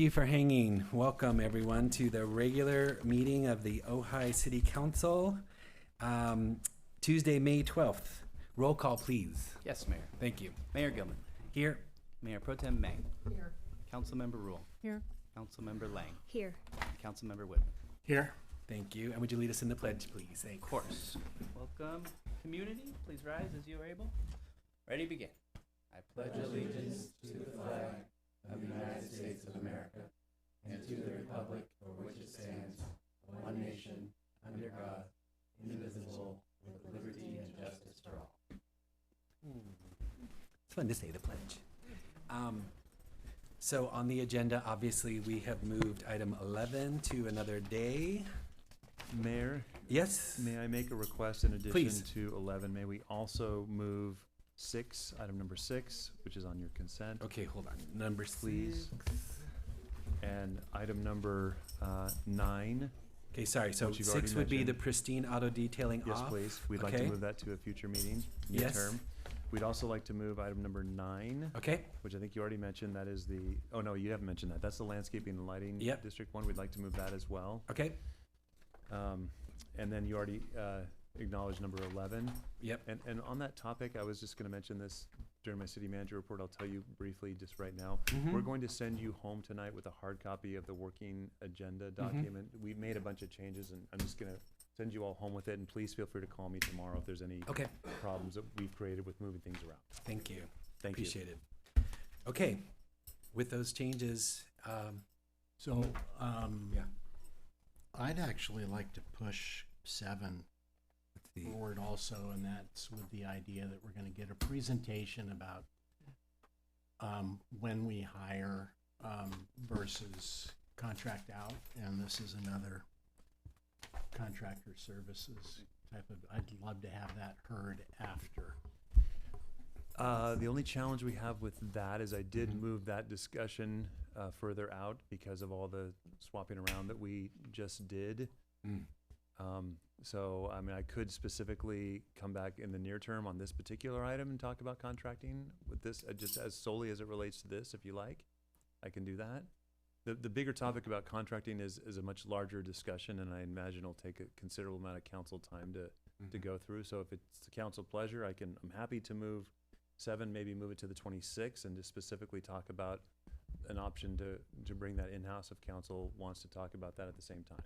Thank you for hanging. Welcome everyone to the regular meeting of the Ojai City Council, Tuesday, May 12th. Roll call, please. Yes, Mayor. Thank you. Mayor Gilman. Here. Mayor Pro Tem May. Here. Councilmember Rule. Here. Councilmember Lang. Here. Councilmember Whitman. Here. Thank you. And would you lead us in the pledge, please? Of course. Welcome, community. Please rise as you are able. Ready, begin. I pledge allegiance to the flag of the United States of America and to the republic for which it stands, one nation, under God, indivisible, with liberty and justice for all. It's fun to say the pledge. So on the agenda, obviously, we have moved item 11 to another day. Mayor, Yes? may I make a request in addition Please. to 11? May we also move 6, item number 6, which is on your consent, Okay, hold on. Number Please. 6. and item number 9? Okay, sorry. So Which you've already 6 would be the mentioned. pristine auto detailing Yes, off. please. We'd like to Okay. move that to a future meeting, Yes. midterm. We'd also like to move item number 9, Okay, which I think you already mentioned. That is the, oh no, you haven't mentioned that. That's the landscaping and lighting Yep. district one. We'd like to move that as well. okay. And then you already acknowledged number 11. Yep. And on that topic, I was just going to mention this during my city manager report. I'll tell you briefly just right now. Mhm. We're going to send you home tonight with a hard copy of the working agenda document. We made a bunch of changes, and I'm just going to send you all home with it. And please feel free to call me tomorrow if there's any Okay, problems that we've created with moving things around. thank you. Thank you. Appreciate it. Okay, with those changes, So, Yeah. I'd actually like to push 7 let's see. forward also, and that's with the idea that we're gonna get a presentation about when we hire versus contract out, and this is another contractor services type of, I'd love to have that heard after. The only challenge we have with that is I did Mhm. move that discussion further out because of all the swapping around that we just did. Mm. So, I mean, I could specifically come back in the near term on this particular item and talk about contracting with this, just as solely as it relates to this, if you like. I can do that. The bigger topic about contracting is a much larger discussion, and I imagine it'll take a considerable amount of council time to Mhm. go through. So if it's the council pleasure, I'm happy to move 7, maybe move it to the 26th, and just specifically talk about an option to bring that in-house if council wants to talk about that at the same time.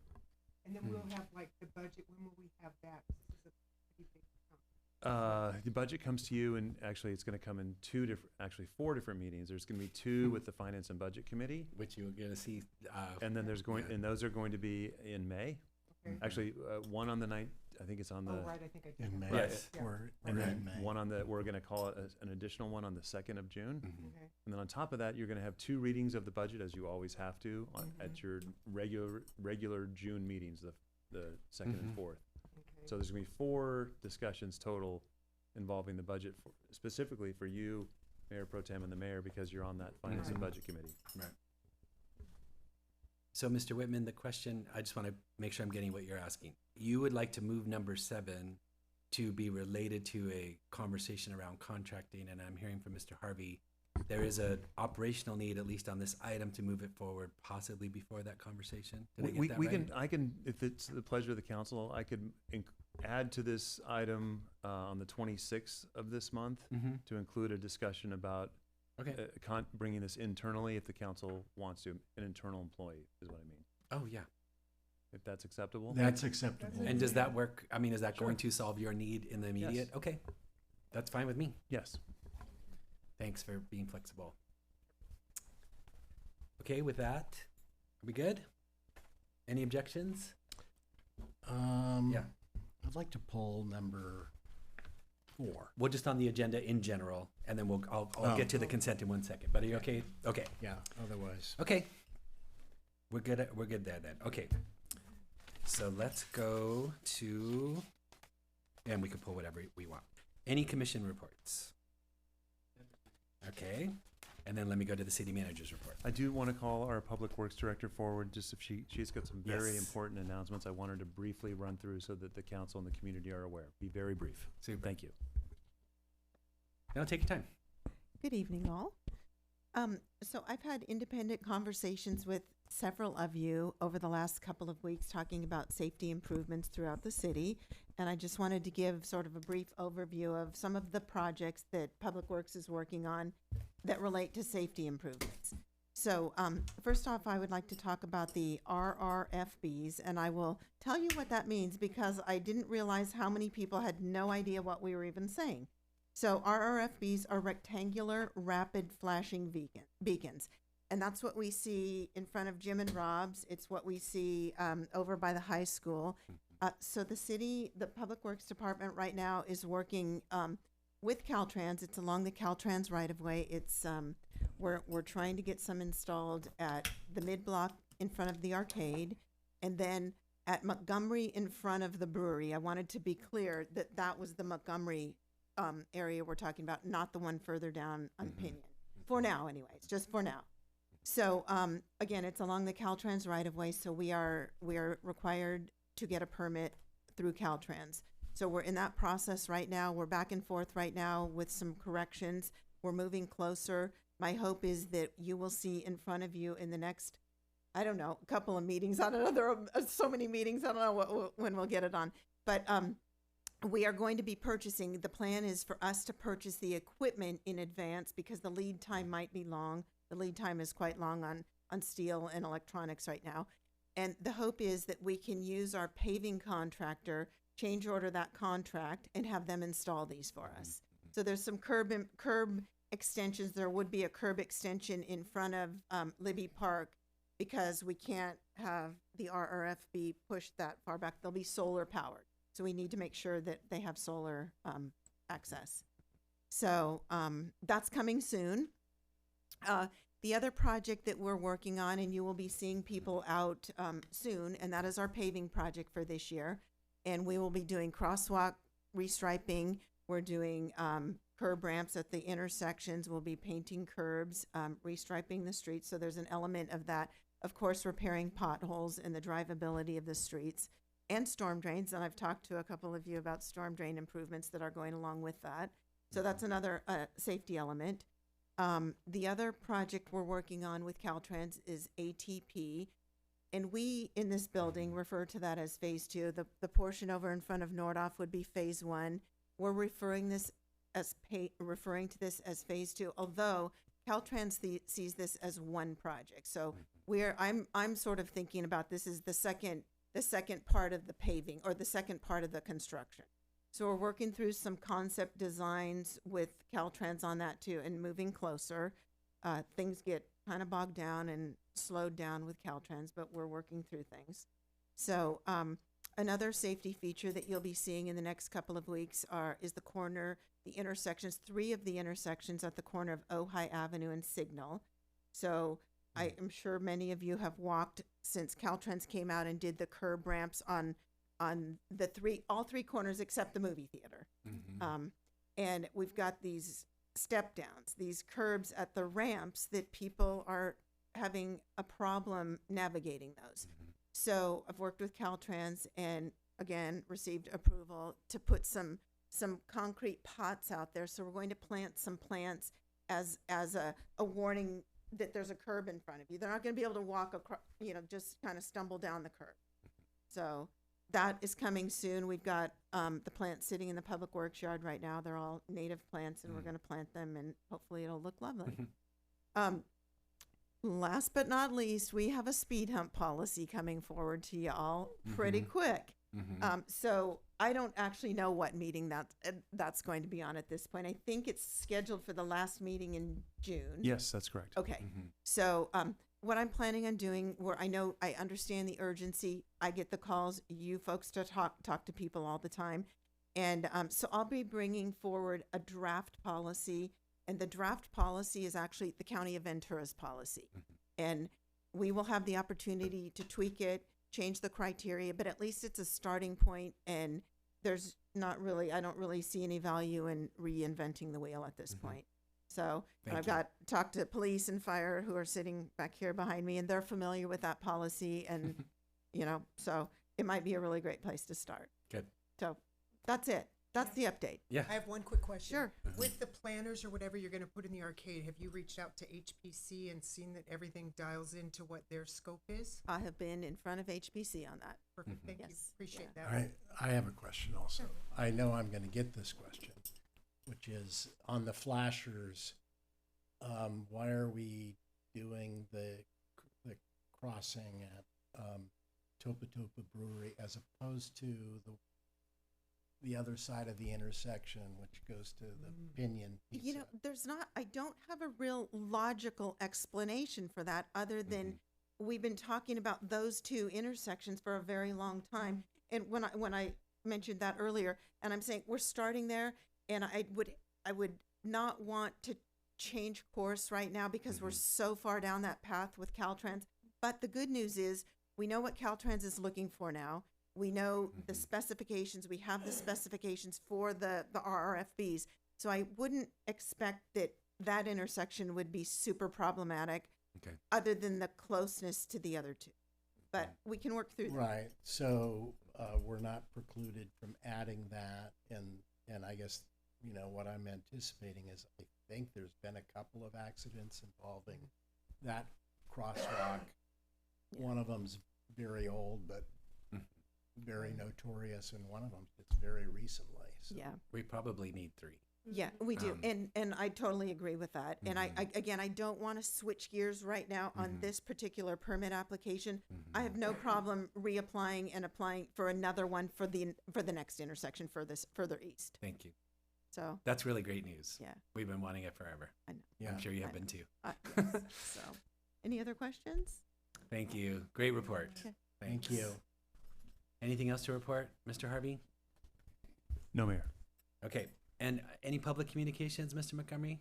And then we'll have like the budget, when will we have that? This is a pretty big chunk. The budget comes to you, and actually it's gonna come in 4 different meetings. There's gonna be 2 with the Finance and Budget Committee, Which you're gonna see. and then and those are going to be in May. Okay. Actually, one on the 9th, I think it's on Oh, the, right, I think I did. In have May, that. Yes. Yeah. we're and in then May. one on we're gonna call it an additional one on the 2nd of June. Mhm. Okay. And then on top of that, you're gonna have 2 readings of the budget, as you always have to, Mhm. at your regular June meetings, the 2nd and Mhm. 4th. Okay. So there's gonna be 4 discussions total involving the budget, specifically for you, Mayor Pro Tem, and the mayor, because you're on that Finance and Right. Budget Committee. So, Mr. Whitman, the question, I just want to make sure I'm getting what you're asking. You would like to move number 7 to be related to a conversation around contracting, and I'm hearing from Mr. Harvey, there is an operational need, at least on this item, to move it forward, possibly before that conversation? Did I get that right? I can, if it's the pleasure of the council, I could add to this item on the 26th of this month Mhm. to include a discussion about Okay. bringing this internally if the council wants to, an internal employee is what I mean, Oh, yeah. if that's acceptable. That's acceptable. And does that work? I mean, is that going Sure. to solve your need in the immediate? Yes. Okay. That's fine with me. Yes. Thanks for being flexible. Okay, with that, are we good? Any objections? Yeah. I'd like to pull number 4. Well, just on the agenda in general, and then I'll Oh. get to the consent in 1 second. But are you okay? Okay. Yeah, otherwise. Okay. We're good there then. Okay. So let's go to, and we can pull whatever we want. Any commission reports? Okay. And then let me go to the city manager's report. I do want to call our Public Works Director forward, just if she's got some very Yes. important announcements I wanted to briefly run through so that the council and the community are aware. Be very brief. Super. Thank you. Now take your time. Good evening, all. So I've had independent conversations with several of you over the last couple of weeks talking about safety improvements throughout the city. And I just wanted to give sort of a brief overview of some of the projects that Public Works is working on that relate to safety improvements. So first off, I would like to talk about the RRFBs, and I will tell you what that means because I didn't realize how many people had no idea what we were even saying. So RRFBs are rectangular rapid flashing beacons. And that's what we see in front of Jim and Rob's. It's what we see over by the high school. So the Public Works Department right now is working with Caltrans. It's along the Caltrans right-of-way. It's we're trying to get some installed at the mid-block in front of the arcade, and then at Montgomery in front of the brewery. I wanted to be clear that that was the Montgomery area we're talking about, not the one further down on Pinion. For now, anyways, just for now. So again, it's along the Caltrans right-of-way, so we are required to get a permit through Caltrans. So we're in that process right now. We're back and forth right now with some corrections. We're moving closer. My hope is that you will see in front of you in the next, I don't know, a couple of meetings. I don't know, there are so many meetings. I don't know when we'll get it on. But we are going to be purchasing. The plan is for us to purchase the equipment in advance because the lead time might be long. The lead time is quite long on steel and electronics right now. And the hope is that we can use our paving contractor, change order that contract, and have them install these for us. So there's some curb extensions. There would be a curb extension in front of Libby Park because we can't have the RRFB pushed that far back. They'll be solar powered. So we need to make sure that they have solar access. So that's coming soon. The other project that we're working on, and you will be seeing people out soon, and that is our paving project for this year. And we will be doing crosswalk restriping. We're doing curb ramps at the intersections. We'll be painting curbs, restriping the streets. So there's an element of that. Of course, repairing potholes and the drivability of the streets and storm drains. And I've talked to a couple of you about storm drain improvements that are going along with that. So that's another safety element. The other project we're working on with Caltrans is ATP. And we, in this building, refer to that as Phase 2. The portion over in front of Nordhoff would be Phase 1. We're referring to this as Phase 2, although Caltrans sees this as one project. So I'm sort of thinking about this as the second part of the paving or the second part of the construction. So we're working through some concept designs with Caltrans on that too and moving closer. Things get kind of bogged down and slowed down with Caltrans, but we're working through things. So another safety feature that you'll be seeing in the next couple of weeks is the intersections, 3 of the intersections at the corner of Ojai Avenue and Signal. So I am sure many of you have walked since Caltrans came out and did the curb ramps on all 3 corners except the movie theater. And we've got these step downs, these curbs at the ramps that people are having a problem navigating those. So I've worked with Caltrans and again received approval to put some concrete pots out there. So we're going to plant some plants as a warning that there's a curb in front of you. They're not going to be able to walk across, just kind of stumble down the curb. So that is coming soon. We've got the plants sitting in the Public Works yard right now. They're all native plants, and we're going to plant them, and hopefully it'll look lovely. Last but not least, we have a speed hump policy coming forward to y'all pretty quick. So I don't actually know what meeting that's going to be on at this point. I think it's scheduled for the last meeting in June. Yes, that's correct. Okay. So what I'm planning on doing, where I understand the urgency, I get the calls, you folks to talk to people all the time. And so I'll be bringing forward a draft policy, and the draft policy is actually the County of Ventura's policy. And we will have the opportunity to tweak it, change the criteria, but at least it's a starting point, and there's not really, I don't really see any value in reinventing the wheel at this point. So I've talked to police and fire who are sitting back here behind me, and they're familiar with that policy, and so it might be a really great place to start. Good. So that's it. that's the update. Yeah. I have one quick question. Sure. With the planners or whatever you're gonna put in the arcade, have you reached out to HPC and seen that everything dials into what their scope is? I have been in front of HPC on that. Perfect, thank you, Yes, appreciate yeah. that. I have a question also. I know I'm gonna get this question, which is on the flashers, why are we doing the crossing at, Topa Topa Brewery as opposed to the other side of the intersection, which goes to the Pinion Pizza? You know, I don't have a real logical explanation for that other than we've been talking about those two intersections for a very long time. And when I mentioned that earlier, and I'm saying we're starting there, and I would not want to change course right now because we're so far down that path with Caltrans. But the good news is we know what Caltrans is looking for now. We know the specifications. We have the specifications for the RRFBs. So I wouldn't expect that intersection would be super problematic, Okay. other than the closeness to the other two. But we can work through that. Right, so, we're not precluded from adding that, and I guess, you know, what I'm anticipating is, I think there's been a couple of accidents involving that crosswalk. One of them's very old, but very notorious, and one of them, it's very recently, so. Yeah. We probably need 3. Yeah, we do. And I totally agree with that. And I again, I don't want to switch gears right now on this particular permit application. I have no problem reapplying and applying for another one for the next intersection further east. Thank you. So, That's really great news. yeah, We've been wanting it forever. I know. Yeah. I'm sure you have I been know. too. Yes. So, any other questions? Thank you. Great report. Okay. Thank Thanks. you. Anything else to report, Mr. Harvey? No, Mayor. Okay. And any public communications, Mr. Montgomery?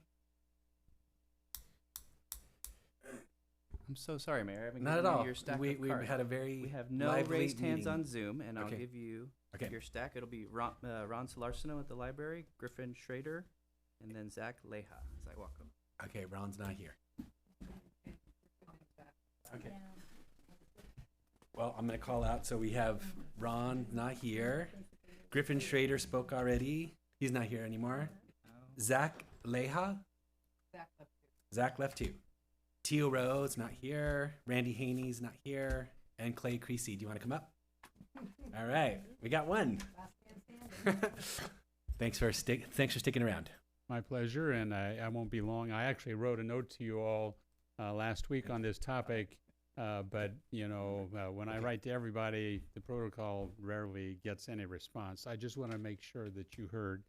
I'm so sorry, Mayor. I haven't Not at given you all. your stack We of we cards. had a very We have no lively raised hands meeting. on Zoom, and I'll Okay. give you Okay. your stack. It'll be Ron Solarsino at the library, Griffin Schrader, and then Zach Leha. Zach, welcome. Okay, Ron's not here. Okay. Well, I'm going to call out. So we have Ron not here. Griffin Schrader spoke already. He's not here anymore. Zach Leha? Zach left too. Teal Rose not here. Randy Haney's not here. And Clay Creasy. Do you want to come up? All right. We got one. Thanks for sticking around. My pleasure, and I won't be long. I actually wrote a note to you all last week on this topic, but you know, when I write to everybody, the protocol rarely gets any response. I just want to make sure that you heard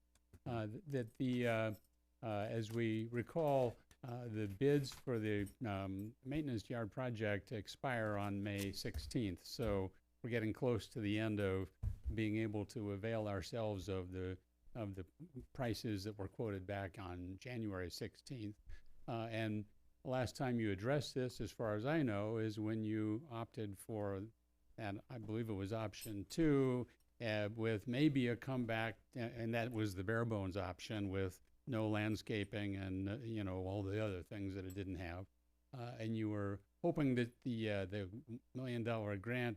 that as we recall, the bids for the maintenance yard project expire on May 16th. So we're getting close to the end of being able to avail ourselves of the prices that were quoted back on January 16th. And last time you addressed this, as far as I know, is when you opted for, and I believe it was option 2, with maybe a comeback, and that was the bare bones option with no landscaping and you know, all the other things that it didn't have. And you were hoping that the $1 million grant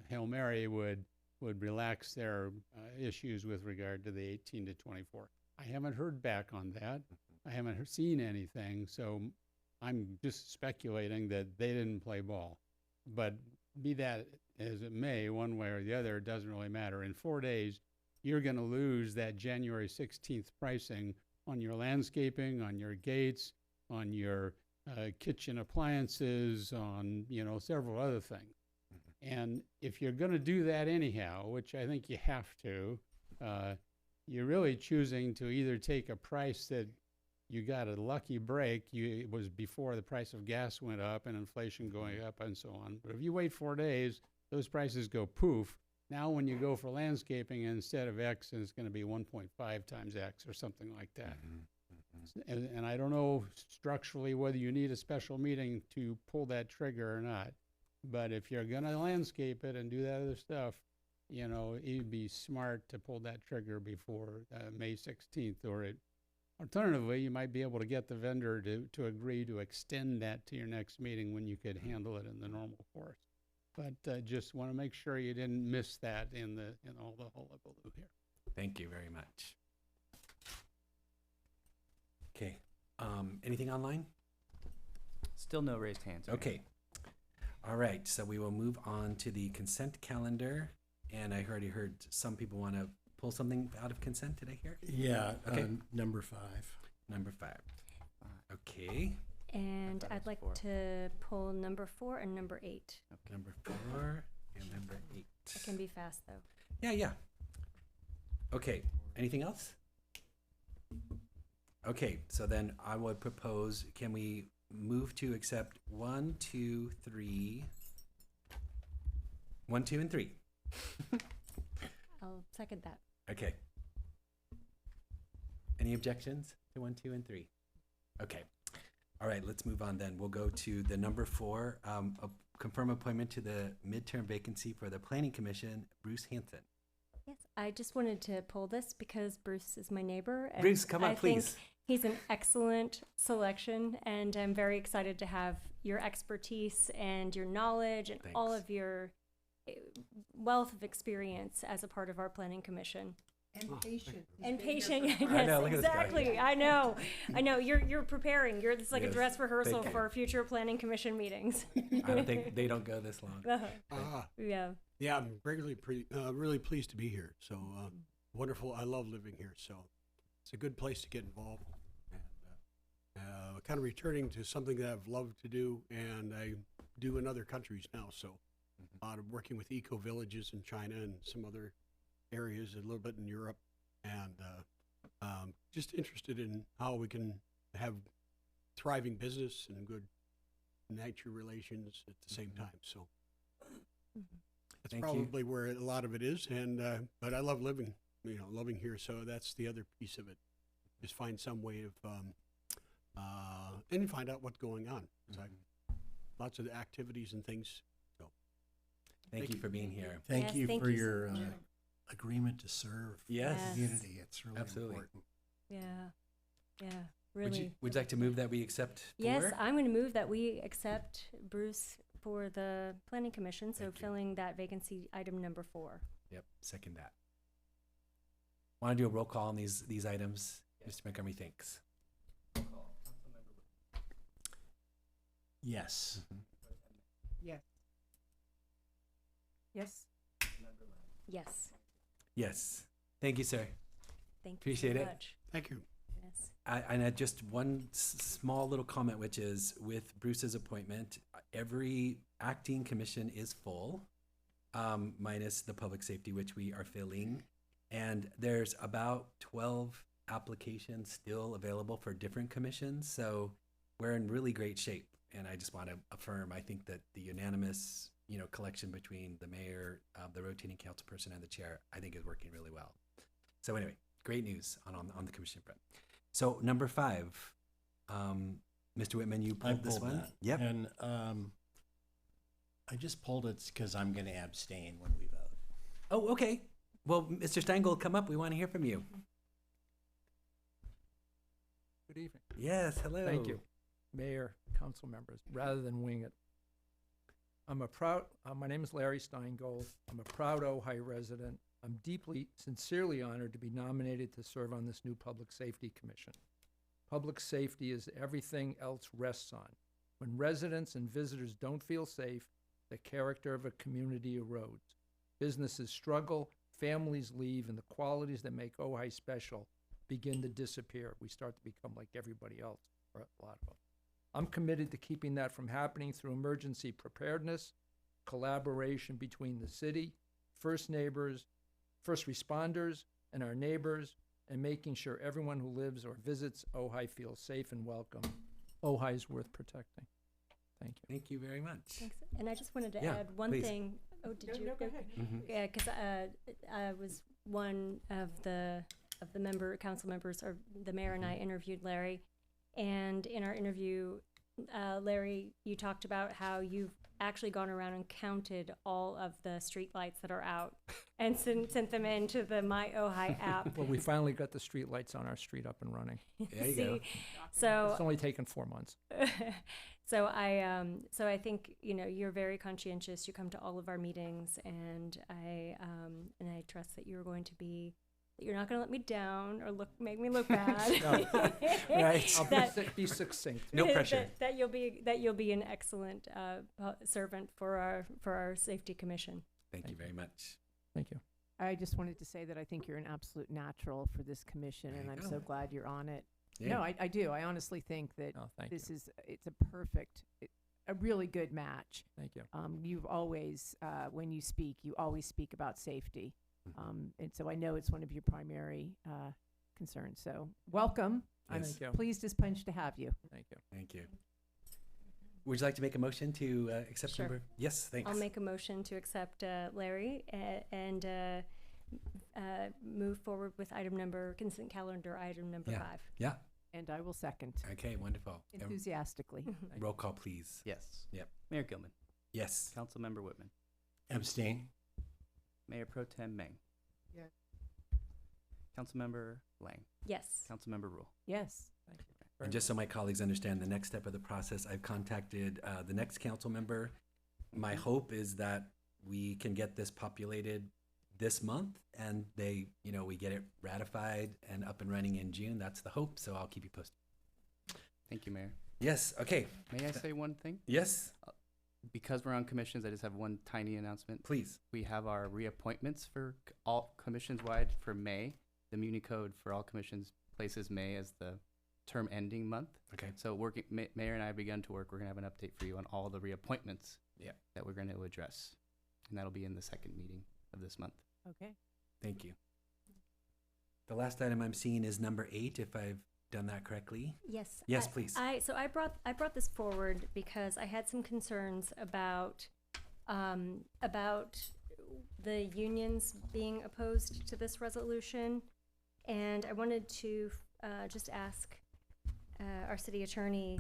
Hail Mary would relax their issues with regard to the 18 to 24. I haven't heard back on that. I haven't seen anything, so I'm just speculating that they didn't play ball. But be that as it may, one way or the other, it doesn't really matter. In 4 days, you're going to lose that January 16th pricing on your landscaping, on your gates, on your kitchen appliances, on, you know, several other things. And if you're going to do that anyhow, which I think you have to, you're really choosing to either take a price that you got a lucky break, it was before the price of gas went up and inflation going up and so on. But if you wait 4 days, those prices go poof. Now when you go for landscaping, instead of X, it's going to be 1.5 times X or something like that. And I don't know structurally whether you need a special meeting to pull that trigger or not. But if you're going to landscape it and do that other stuff, you know, it'd be smart to pull that trigger before May 16th. Alternatively, you might be able to get the vendor to agree to extend that to your next meeting when you could handle it in the normal course. But just want to make sure you didn't miss that in all the hullabaloo here. Thank you very much. Okay. Anything online? Still no raised hands. Mayor. Okay. All right. So we will move on to the consent calendar. And I already heard some people want to pull something out of consent. Did I hear? Yeah, Okay. number 5. Number 5. Okay. And thought it I'd was like 4. to pull number 4 and number 8. Number 4 and number 8. It can be fast though. Yeah. Okay. Anything else? Okay. So then I would propose, can we move to accept 1, 2, 3? 1, 2, and 3. I'll second that. Okay. Any objections to 1, 2, and 3? Okay. All right, let's move on then. We'll go to the number 4, confirm appointment to the midterm vacancy for the Planning Commission, Bruce Hanson. Yes, I just wanted to pull this because Bruce is my neighbor. And Bruce, come on, I please. think he's an excellent selection, and I'm very excited to have your expertise and your knowledge and all Thanks. of your wealth of experience as a part of our Planning Commission. And patient. And patient, yes, I know, look at this guy. exactly. I know. You're preparing. It's like a Yes, dress rehearsal thank you. for future Planning Commission meetings. I don't think they don't go this long. Yeah. Yeah, I'm really pleased to be here. So wonderful. I love living here. So it's a good place to get involved. And kind of returning to something that I've loved to do and I do in other countries now. So a lot of working with eco villages in China and some other areas, a little bit in Europe. And just interested in how we can have thriving business and good nature relations at the same time. So that's Thank you. probably where a lot of it is, and but I love living here. So that's the other piece of it. Just find some way of and find out what's going on. So lots of activities and things. So Thank you for being here. Thank Yes, you thank for you so your much. agreement to serve Yes. the community. It's really Absolutely. important. Yeah. Would Really. you like to move that we accept 4? Yes, I'm going to move that we accept Bruce for the Planning Commission, so Thank you. filling that vacancy, item number 4. Yep, second that. Want to do a roll call on these items? Mr. Montgomery, thanks. Yes. Yes. Yes. Yes. Yes. Thank you, sir. Thank Appreciate you so it. much. thank you. Yes. And just one small little comment, which is with Bruce's appointment, every acting commission is full, minus the public safety, which we are filling. And there's about 12 applications still available for different commissions. So we're in really great shape. And I just want to affirm, I think that the unanimous, collection between the mayor, the rotating council person, and the chair, I think is working really well. So anyway, great news on the commission front. So number 5, Mr. Whitman, you I pulled this pulled one. that. Yep. And I just pulled it because I'm going to abstain when we vote. Oh, okay. Well, Mr. Steingold, come up. We want to hear from you. Good evening. Yes. Hello. Thank you, Mayor, council members. Rather than wing it, my name is Larry Steingold. I'm a proud Ojai resident. I'm deeply, sincerely honored to be nominated to serve on this new Public Safety Commission. Public safety is everything else rests on. When residents and visitors don't feel safe, the character of a community erodes. Businesses struggle, families leave, and the qualities that make Ojai special begin to disappear. We start to become like everybody else, or a lot of them. I'm committed to keeping that from happening through emergency preparedness, collaboration between the city, first responders, and our neighbors, and making sure everyone who lives or visits Ojai feels safe and welcome. Ojai is worth protecting. Thank you. Thank you very much. Thanks. And I just wanted to Yeah, add one please. thing. Oh, did you? No, go ahead. Mhm. Yeah, because I was one of the council members, or the mayor and I interviewed Larry, and in our interview, Larry, you talked about how you've actually gone around and counted all of the street lights that are out and sent them into the My Ojai app. Well, we finally got the street lights on our street up and running. There you go. So It's only taken 4 months. so I think you're very conscientious. You come to all of our meetings, and I trust that you're going to be you're not going to let me down or make me look bad. Right. I'll That- be succinct. No pressure. that you'll be an excellent servant for our safety commission. Thank you very much. Thank you. I just wanted to say that I think you're an absolute natural for this commission, There and you I'm go. so glad you're on it. Yeah. No, I do. I honestly think that Oh, thank this you. it's a really good match. Thank you. You've always, when you speak, you always speak about safety. And so I know it's one of your primary concerns. So welcome. I'm Thank you. pleased as punch to have you. Thank you. Thank you. Would you like to make a motion to accept Sure. number? Yes, thanks. I'll make a motion to accept Larry and move forward with consent calendar item number Yeah. 5. Yeah. And I will second Okay, wonderful. enthusiastically. Roll call, please. Yes. Yep. Mayor Gilman, Yes. Councilmember Whitman, Abstain. Mayor Pro Tem Meng. Yeah. Councilmember Lang, Yes. Councilmember Rule. Yes. Thank you. And just so my colleagues understand the next step of the process, I've contacted the next council member. My hope is that we can get this populated this month and we get it ratified and up and running in June. That's the hope. So I'll keep you posted. Thank you, Mayor. Yes. Okay. May I say one thing? Yes, Because we're on commissions, I just have one tiny announcement. please. We have our reappointments for all commissions wide for May. The Muni Code for all commissions places May as the term ending month. Okay. So Mayor and I have begun to work. We're going to have an update for you on all the reappointments Yeah. that we're going to address. And that'll be in the second meeting of this month. Okay. Thank you. The last item I'm seeing is number 8, if I've done that correctly. Yes. Yes, please. I brought this forward because I had some concerns about the unions being opposed to this resolution, and I wanted to just ask our city attorney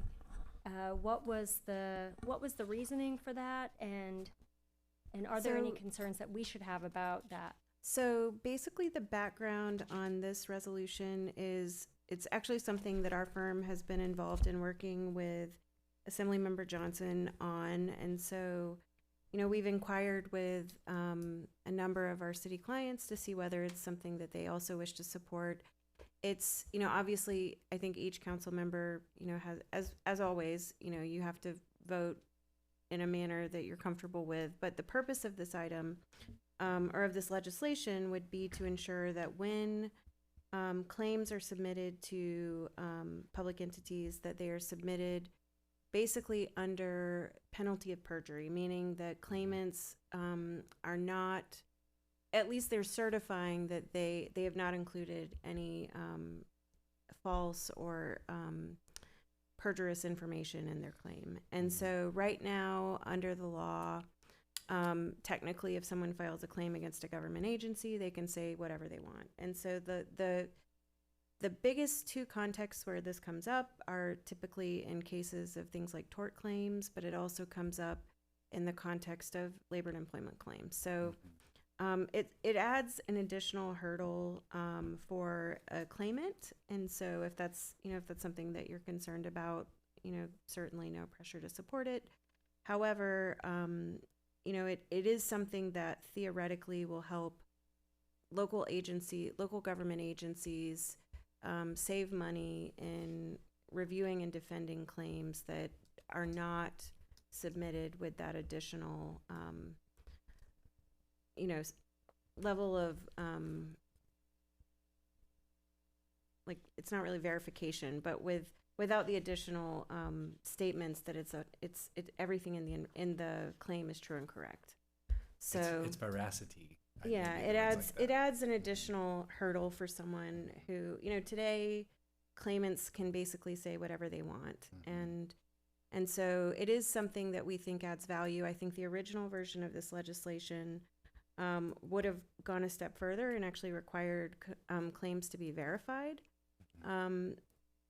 what was the reasoning for that, and are there any So- concerns that we should have about that? So basically, the background on this resolution is it's actually something that our firm has been involved in working with Assemblymember Johnson on. And so, we've inquired with a number of our city clients to see whether it's something that they also wish to support. It's, obviously, I think each council member, has, as always, you have to vote in a manner that you're comfortable with. But the purpose of this item or of this legislation would be to ensure that when claims are submitted to public entities, that they are submitted basically under penalty of perjury, meaning that claimants are not, at least they're certifying that they have not included any false or perjurious information in their claim. And so right now, under the law, technically, if someone files a claim against a government agency, they can say whatever they want. And so the biggest two contexts where this comes up are typically in cases of things like tort claims, but it also comes up in the context of labor and employment claims. So it adds an additional hurdle for a claimant. And so if that's something that you're concerned about, certainly no pressure to support it. However, it is something that theoretically will help local government agencies save money in reviewing and defending claims that are not submitted with that additional, level of, it's not really verification, but without the additional statements that everything in the claim is true and correct. So It's veracity. I yeah, think, it words adds like that. an additional hurdle for someone who, today claimants can basically say whatever they want. And so it is something that we think adds value. I think the original version of this legislation would have gone a step further and actually required claims to be verified.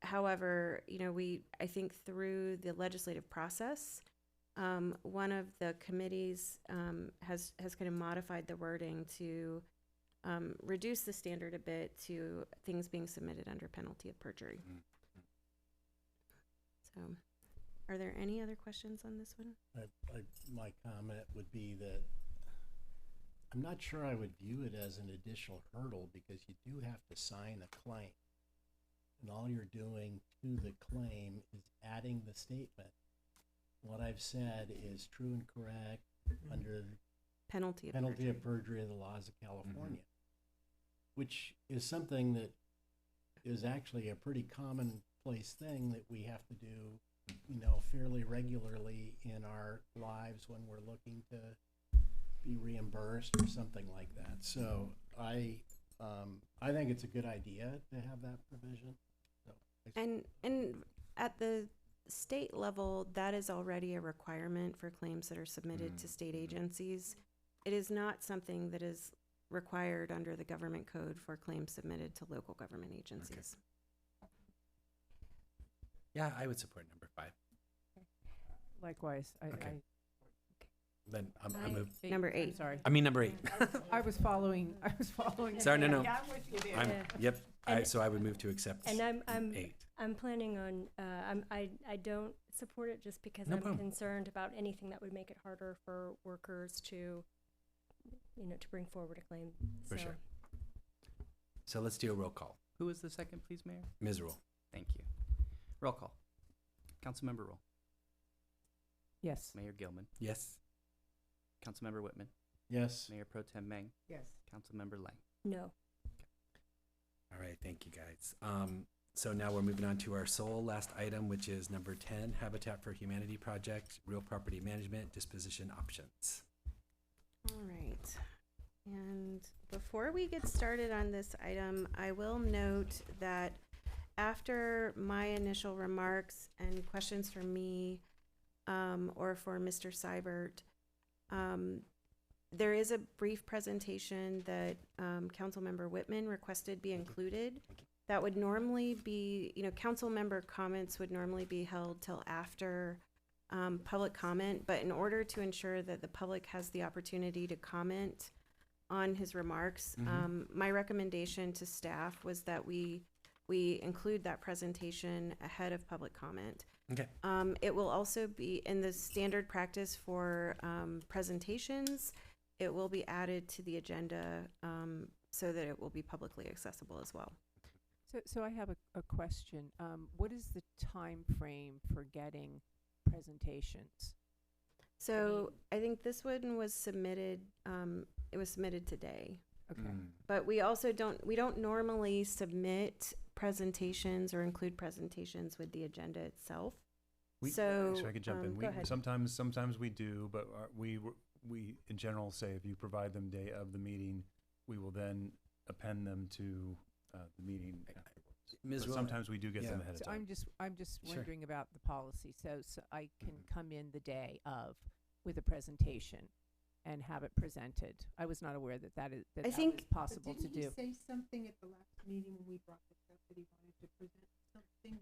However, I think through the legislative process, one of the committees has kind of modified the wording to reduce the standard a bit to things being submitted under penalty of perjury. So, are there any other questions on this one? My comment would be that I'm not sure I would view it as an additional hurdle because you do have to sign a claim. And all you're doing to the claim is adding the statement. What I've said is true and correct under Penalty of penalty perjury. of perjury of the laws of California, which is something that is actually a pretty commonplace thing that we have to do, you know, fairly regularly in our lives when we're looking to be reimbursed or something like that. So I think it's a good idea to have that provision. So And at the state level, that is already a requirement for claims that are submitted to state agencies. It is not something that is required under the government code for claims submitted to local government agencies. Yeah, I would support number 5. Likewise, Okay. Then I move. Number I'm 8. sorry. I mean number 8. I was following. Sorry, no. Yeah, I'm with you there. I'm Yeah. yep. And- So I would move to accept And I'm 8. I'm planning on, I don't support it just because No I'm problem. concerned about anything that would make it harder for workers to, to bring forward a claim. For So, sure. So let's do a roll call. Who was the second, please, Mayor? Ms. Rule. Thank you. Roll call. Councilmember Rule. Yes. Mayor Gilman. Yes. Councilmember Whitman. yes, Mayor Pro Tem Meng. Yes. Councilmember Lang. No. All right, thank you guys. So now we're moving on to our sole last item, which is number 10, Habitat for Humanity Project, Real Property Management Disposition Options. All right. And before we get started on this item, I will note that after my initial remarks and questions from me or for Mr. Seibert, there is a brief presentation that Councilmember Whitman requested be included. That would normally be, council member comments would normally be held till after public comment, but in order to ensure that the public has the opportunity to comment on his remarks, my recommendation to staff was that we include that presentation ahead of public comment. Okay. It will also be in the standard practice for presentations. It will be added to the agenda so that it will be publicly accessible as well. So I have a question. What is the time frame for getting presentations? So I think this one was submitted, it was submitted today. Okay. But we also don't normally submit presentations or include presentations with the agenda itself. So, I could jump in. go ahead. Sometimes we do, but we in general say if you provide them day of the meeting, we will then append them to the meeting afterwards. Ms. But Rule, sometimes we do get them yeah. ahead of So time. I'm just Sure. wondering about the policy. So I can come in the day of with a presentation and have it presented. I was not aware that that I think- was possible to do. Didn't he say something at the last meeting when we brought this up that he wanted to present something?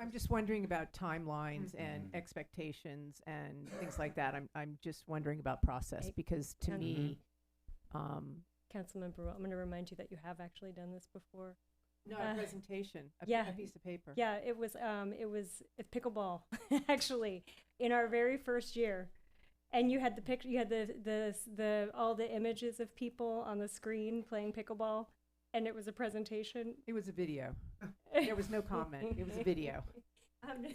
I'm just wondering about timelines and Mhm. expectations and things like that. I'm just wondering about process Hey, because to Council- me, Councilmember, I'm going to remind you that you have actually done this before. no, Uh, a presentation, yeah. a piece of paper. Yeah, it was pickleball actually in our very first year, and you had the picture, you had the all the images of people on the screen playing pickleball, and it was a presentation. It was a video. There was no comment. It was a video.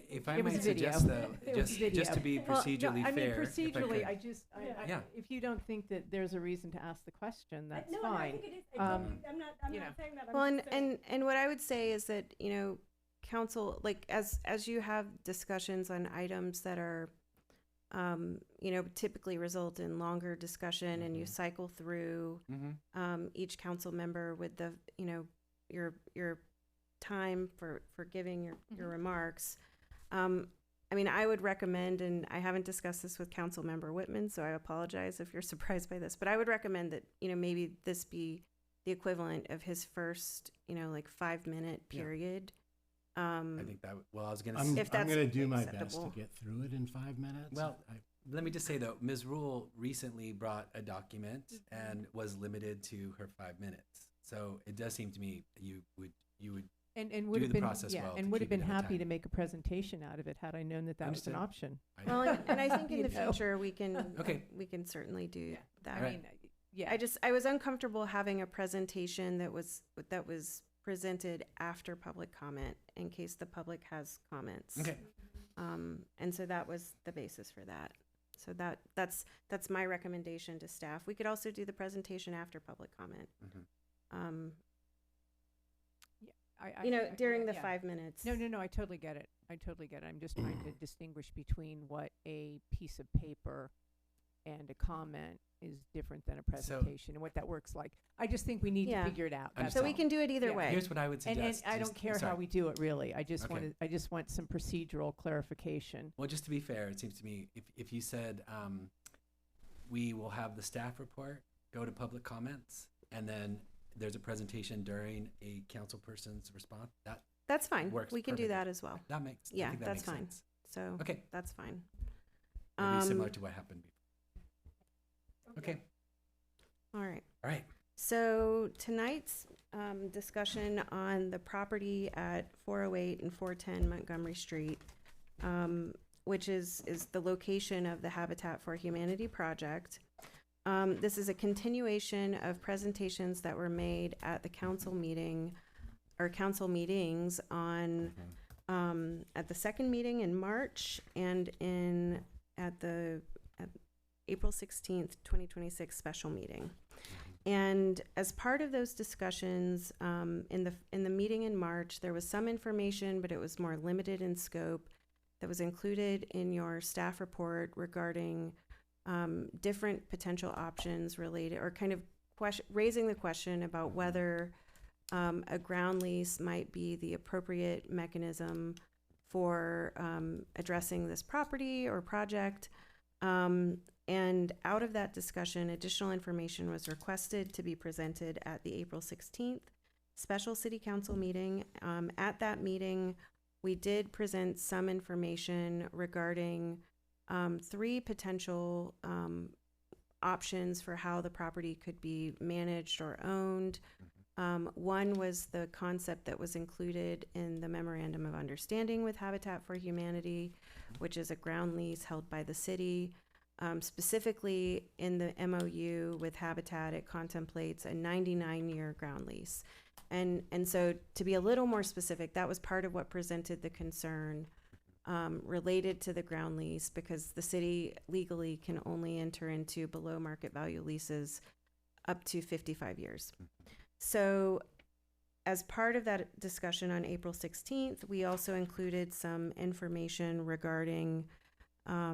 If I It was might video. suggest though, It was just to be video. Well, no, procedurally I mean, fair. if I procedurally, could. I just, Yeah. if you don't think that there's a reason to ask the question, that's no, fine. I think it is. Um, I'm not you know. saying that. I'm Well, just saying. and what I would say is that, council, like, as you have discussions on items that are, typically result in longer discussion and you Mhm. cycle through, each council member with the, your time for giving your remarks. I would recommend, and I haven't discussed this with Council Member Whitman, so I apologize if you're surprised by this, but I would recommend that, maybe this be the equivalent of his first, 5-minute Yeah. period. I think that. I was gonna. I'm, say, If I'm that's going to do my best acceptable. to get through it in 5 minutes. Well, let me just say though, Ms. Rule recently brought a document and was limited to her 5 minutes. So it does seem to me you would And would do have the been, process yeah, well and to would have keep it been on happy to time. make a presentation out of it had I known that that was Understood. an option. I- Well, and I think in You the know. future, we can, Okay. we can certainly do Yeah. that. I Right. mean, yeah. I was uncomfortable having a presentation that was presented after public comment in case the public has comments. Okay. And so that was the basis for that. So that's my recommendation to staff. We could also do the presentation after public comment. Mhm. During the yeah. 5 minutes. No, I totally get it. I'm just trying to distinguish between what a piece of paper and a comment is different than a presentation and what that works like. I just think we need Yeah. to figure it out. That's So we all. can do it either Yeah. way. Here's what I would And suggest. I don't just- care sorry. how we do it, really. I just Okay. want some procedural clarification. Well, just to be fair, it seems to me if you said we will have the staff report go to public comments and then there's a presentation during a council person's response, That's fine. Works We can do perfectly. that as well. that makes I Yeah, think that that's makes fine. sense. So Okay, that's fine. it'll be similar to what happened before. Okay. All right. All right. So tonight's discussion on the property at 408 and 410 Montgomery Street, which is the location of the Habitat for Humanity project. This is a continuation of presentations that were made at the council meeting or council meetings on at the second meeting in March and at April 16th, 2026 special meeting. And as part of those discussions, in the meeting in March, there was some information, but it was more limited in scope, that was included in your staff report regarding different potential options related, or kind of raising the question about whether a ground lease might be the appropriate mechanism for addressing this property or project. And out of that discussion, additional information was requested to be presented at the April 16th special city council meeting. At that meeting, we did present some information regarding 3 potential options for how the property could be managed or owned. One was the concept that was included in the Memorandum of Understanding with Habitat for Humanity, which is a ground lease held by the city. Specifically in the MOU with Habitat, it contemplates a 99-year ground lease. And so to be a little more specific, that was part of what presented the concern related to the ground lease, because the city legally can only enter into below market value leases up to 55 years. So as part of that discussion on April 16th, we also included some information regarding a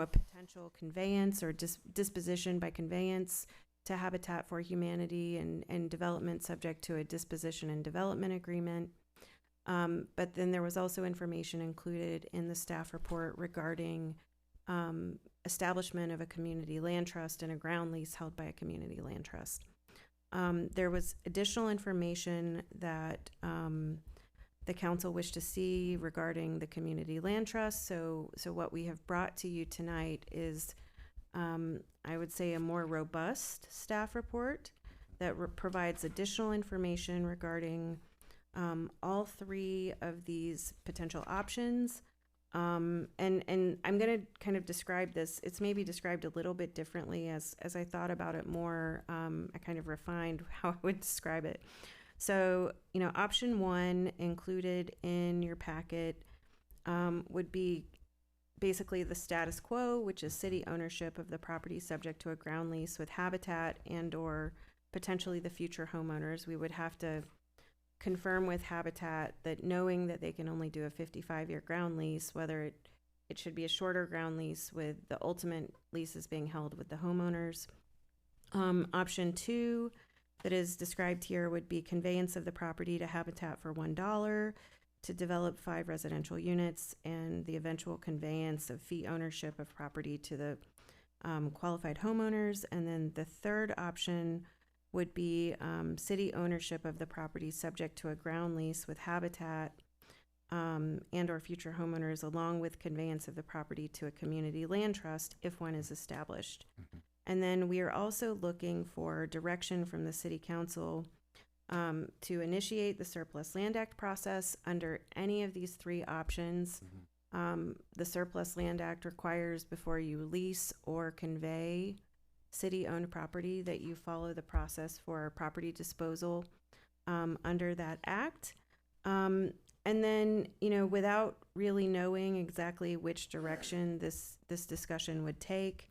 potential conveyance or disposition by conveyance to Habitat for Humanity and development subject to a disposition and development agreement. But then there was also information included in the staff report regarding establishment of a community land trust and a ground lease held by a community land trust. There was additional information that the council wished to see regarding the community land trust. So what we have brought to you tonight is, I would say, a more robust staff report that provides additional information regarding all 3 of these potential options. And I'm going to kind of describe this. It's maybe described a little bit differently as I thought about it more. I kind of refined how I would describe it. So, option 1 included in your packet would be basically the status quo, which is city ownership of the property subject to a ground lease with Habitat and or potentially the future homeowners. We would have to confirm with Habitat that, knowing that they can only do a 55-year ground lease, whether it should be a shorter ground lease with the ultimate leases being held with the homeowners. Option 2 that is described here would be conveyance of the property to Habitat for $1 to develop 5 residential units, and the eventual conveyance of fee ownership of property to the qualified homeowners. And then the third option would be city ownership of the property subject to a ground lease with Habitat and or future homeowners, along with conveyance of the property to a community land trust if one is established. And then we are also looking for direction from the city council to initiate the Surplus Land Act process under any of these three options. The Surplus Land Act requires before you lease or convey city-owned property that you follow the process for property disposal under that act. And then, without really knowing exactly which direction this discussion would take,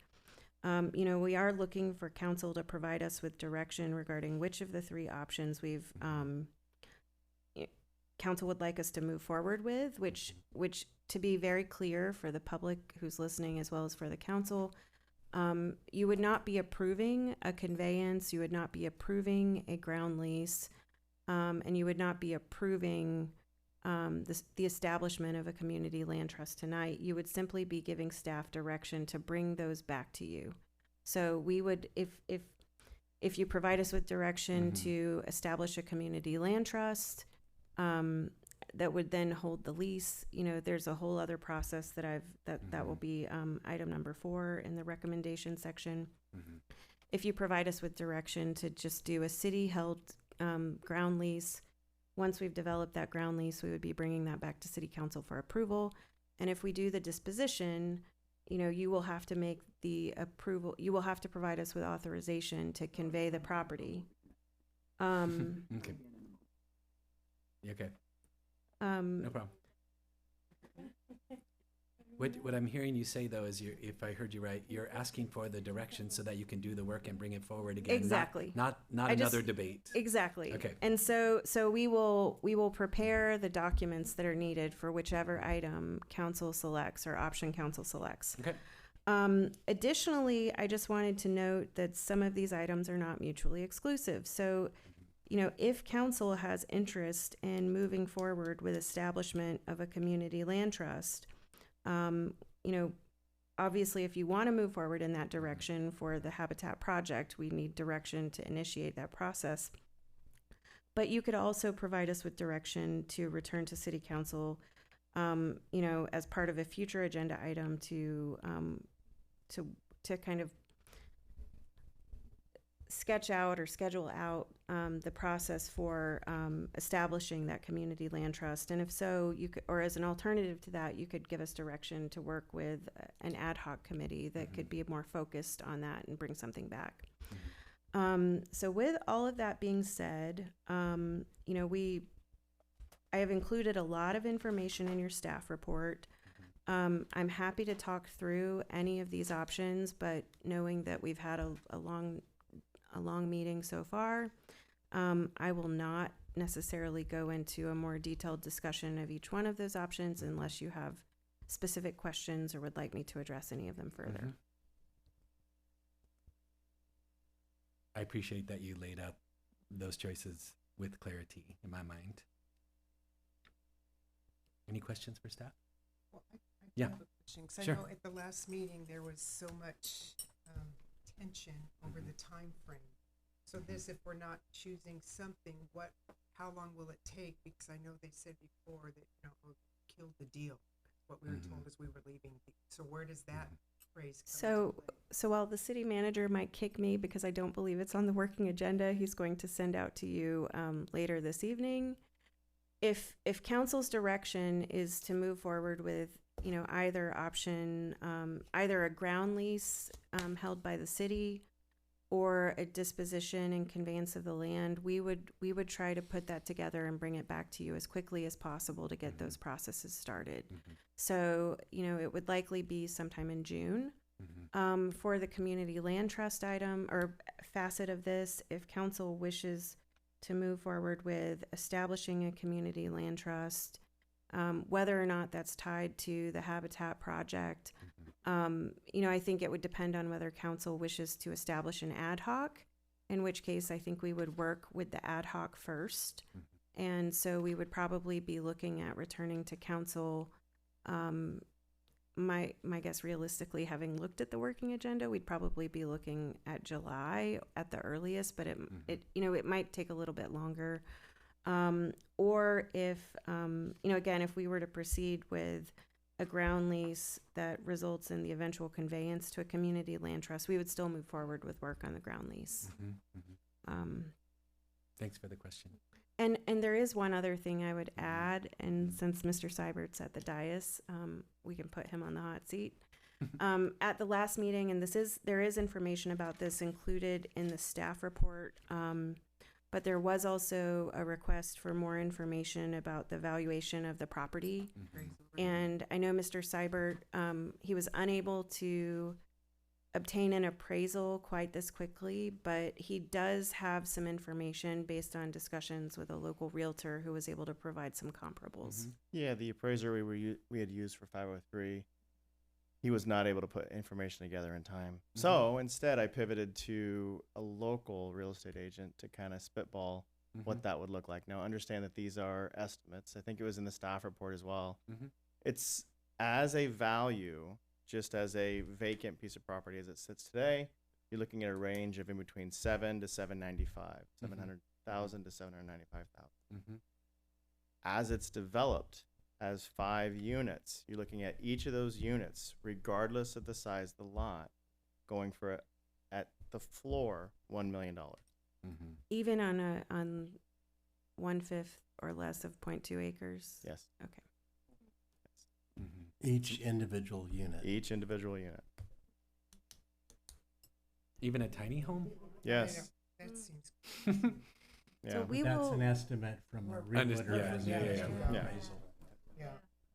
we are looking for council to provide us with direction regarding which of the three options council would like us to move forward with, which to be very clear for the public who's listening as well as for the council, you would not be approving a conveyance, you would not be approving a ground lease, and you would not be approving the establishment of a community land trust tonight. You would simply be giving staff direction to bring those back to you. So we would, if you provide us with direction to establish a community land trust, that would then hold the lease, there's a whole other process that will be item number 4 in the recommendation section. If you provide us with direction to just do a city-held ground lease, once we've developed that ground lease, we would be bringing that back to city council for approval. And if we do the disposition, you will have to make the approval, you will have to provide us with authorization to convey the property. Okay. Okay. No problem. What I'm hearing you say though is if I heard you right, you're asking for the direction so that you can do the work and bring it forward again. Exactly. Not another debate. Exactly. Okay. And so we will prepare the documents that are needed for whichever item council selects or option council selects. Okay. Additionally, I just wanted to note that some of these items are not mutually exclusive. So, if council has interest in moving forward with establishment of a community land trust, obviously if you want to move forward in that direction for the Habitat project, we need direction to initiate that process. But you could also provide us with direction to return to city council, as part of a future agenda item to kind of sketch out or schedule out the process for establishing that community land trust. And if so, you could, or as an alternative to that, you could give us direction to work with an ad hoc committee that could be more focused on that and bring something back. So with all of that being said, I have included a lot of information in your staff report. I'm happy to talk through any of these options, but knowing that we've had a long meeting so far, I will not necessarily go into a more detailed discussion of each one of those options unless you have specific questions or would like me to address any of them further. I appreciate that you laid out those choices with clarity in my mind. Any questions for staff? Well, I Yeah. have a question, 'cause Sure. I know at the last meeting there was so much tension over the time frame. So this, if we're not choosing something, how long will it take? Because I know they said before that it killed the deal. What we were told as we were leaving. So where does that phrase come into play? So while the city manager might kick me because I don't believe it's on the working agenda, he's going to send out to you later this evening. If council's direction is to move forward with either option, either a ground lease held by the city or a disposition and conveyance of the land, we would try to put that together and bring it back to you as quickly as possible to get those processes started. So, it would likely be sometime in June. For the community land trust item or facet of this, if council wishes to move forward with establishing a community land trust, whether or not that's tied to the Habitat project, I think it would depend on whether council wishes to establish an ad hoc, in which case I think we would work with the ad hoc first. And so we would probably be looking at returning to council. My guess, realistically, having looked at the working agenda, we'd probably be looking at July at the earliest, but it might take a little bit longer. Or if, again, if we were to proceed with a ground lease that results in the eventual conveyance to a community land trust, we would still move forward with work on the ground lease. Thanks for the question. And there is one other thing I would add, and since Mr. Seibert's at the dais, we can put him on the hot seat. At the last meeting, and there is information about this included in the staff report, but there was also a request for more information about the valuation of the property. And I know Mr. Seibert, he was unable to obtain an appraisal quite this quickly, but he does have some information based on discussions with a local realtor who was able to provide some comparables. Yeah, the appraiser we had used for 503, he was not able to put information together in time. So instead, I pivoted to a local real estate agent to kind of spitball what that would look like. Now, understand that these are estimates. I think it was in the staff report as well. It's as a value, just as a vacant piece of property as it sits today, you're looking at a range of in between 7 to 795, 700,000 to 795,000. As it's developed as 5 units, you're looking at each of those units, regardless of the size of the lot, going for at the floor $1 million. Even on 1/5 or less of 0.2 acres? Yes. Okay. Each individual unit. Each individual unit. Even a tiny home? Yes. That seems. Yeah. So we That's will. an estimate from a realtor. Yeah. Yeah.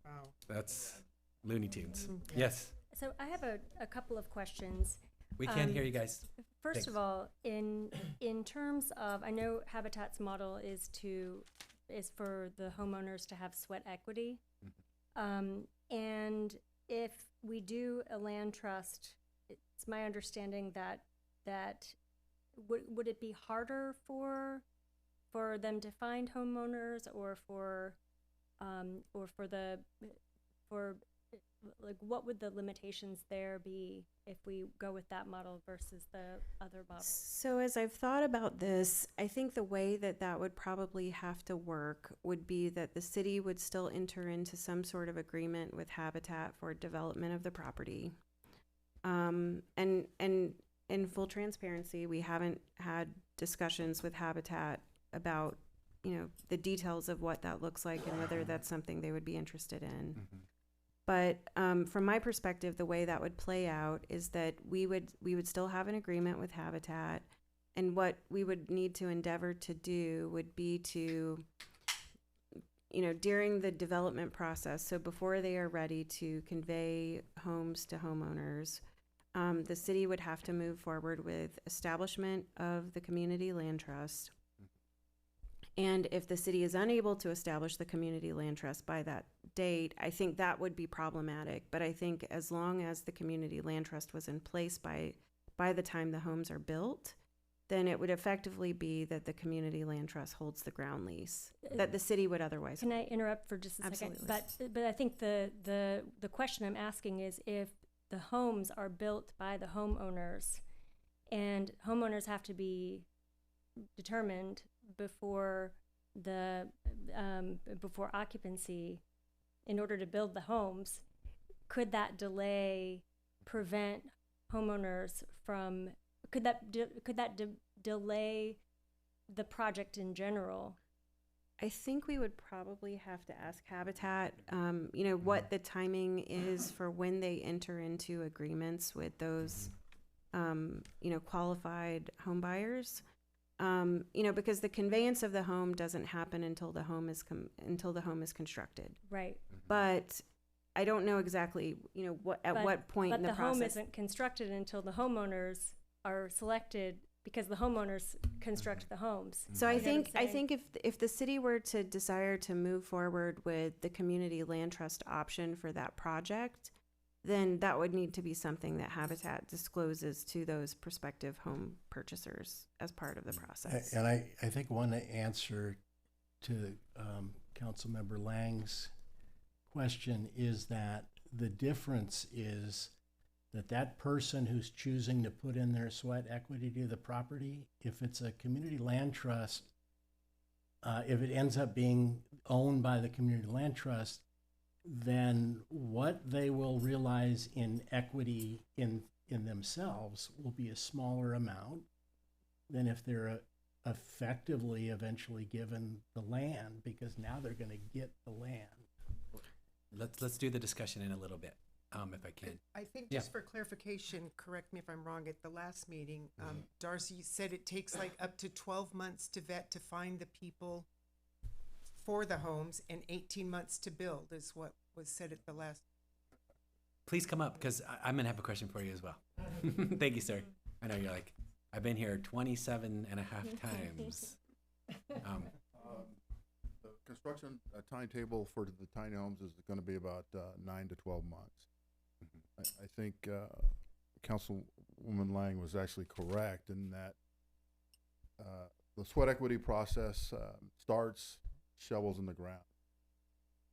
Wow. That's Looney Tunes. Yeah. Yes. So I have a couple of questions. We can't hear you guys. First Thanks. of all, in terms of, I know Habitat's model is for the homeowners to have sweat equity. And if we do a land trust, it's my understanding that would it be harder for them to find homeowners, or like what would the limitations there be if we go with that model versus the other model? So as I've thought about this, I think the way that would probably have to work would be that the city would still enter into some sort of agreement with Habitat for development of the property. And in full transparency, we haven't had discussions with Habitat about, the details of what that looks like and whether that's something they would be interested in. But from my perspective, the way that would play out is that we would still have an agreement with Habitat, and what we would need to endeavor to do would be to, during the development process, so before they are ready to convey homes to homeowners, the city would have to move forward with establishment of the community land trust. And if the city is unable to establish the community land trust by that date, I think that would be problematic. But I think as long as the community land trust was in place by the time the homes are built, then it would effectively be that the community land trust holds the ground lease that the city would otherwise. Can I interrupt for just a second? Absolutely. But I think the question I'm asking is, if the homes are built by the homeowners, and homeowners have to be determined before before occupancy in order to build the homes, could that delay prevent homeowners from, could that delay the project in general? I think we would probably have to ask Habitat, what the timing is for when they enter into agreements with those, qualified home buyers. Because the conveyance of the home doesn't happen until the home is constructed. Right. But I don't know exactly, what point in the process. But the home isn't constructed until the homeowners are selected, because the homeowners construct the homes. So I You know what I'm think saying? if the city were to desire to move forward with the community land trust option for that project, then that would need to be something that Habitat discloses to those prospective home purchasers as part of the process. And I think one answer to Councilmember Lang's question is that the difference is that person who's choosing to put in their sweat equity to the property, if it's a community land trust, if it ends up being owned by the community land trust, then what they will realize in equity in themselves will be a smaller amount than if they're effectively eventually given the land, because now they're going to get the land. Let's do the discussion in a little bit, if I can. I think Yeah. just for clarification, correct me if I'm wrong, at the last meeting, Darcy said it takes like up to 12 months to vet to find the people for the homes and 18 months to build is what was said at the last. Please come up, because I'm gonna have a question for you as well. Thank you, sir. I know you're like, I've been here 27 and a half times. The construction timetable for the tiny homes is going to be about 9 to 12 months. I think Councilwoman Lang was actually correct in that the sweat equity process starts shovels in the ground.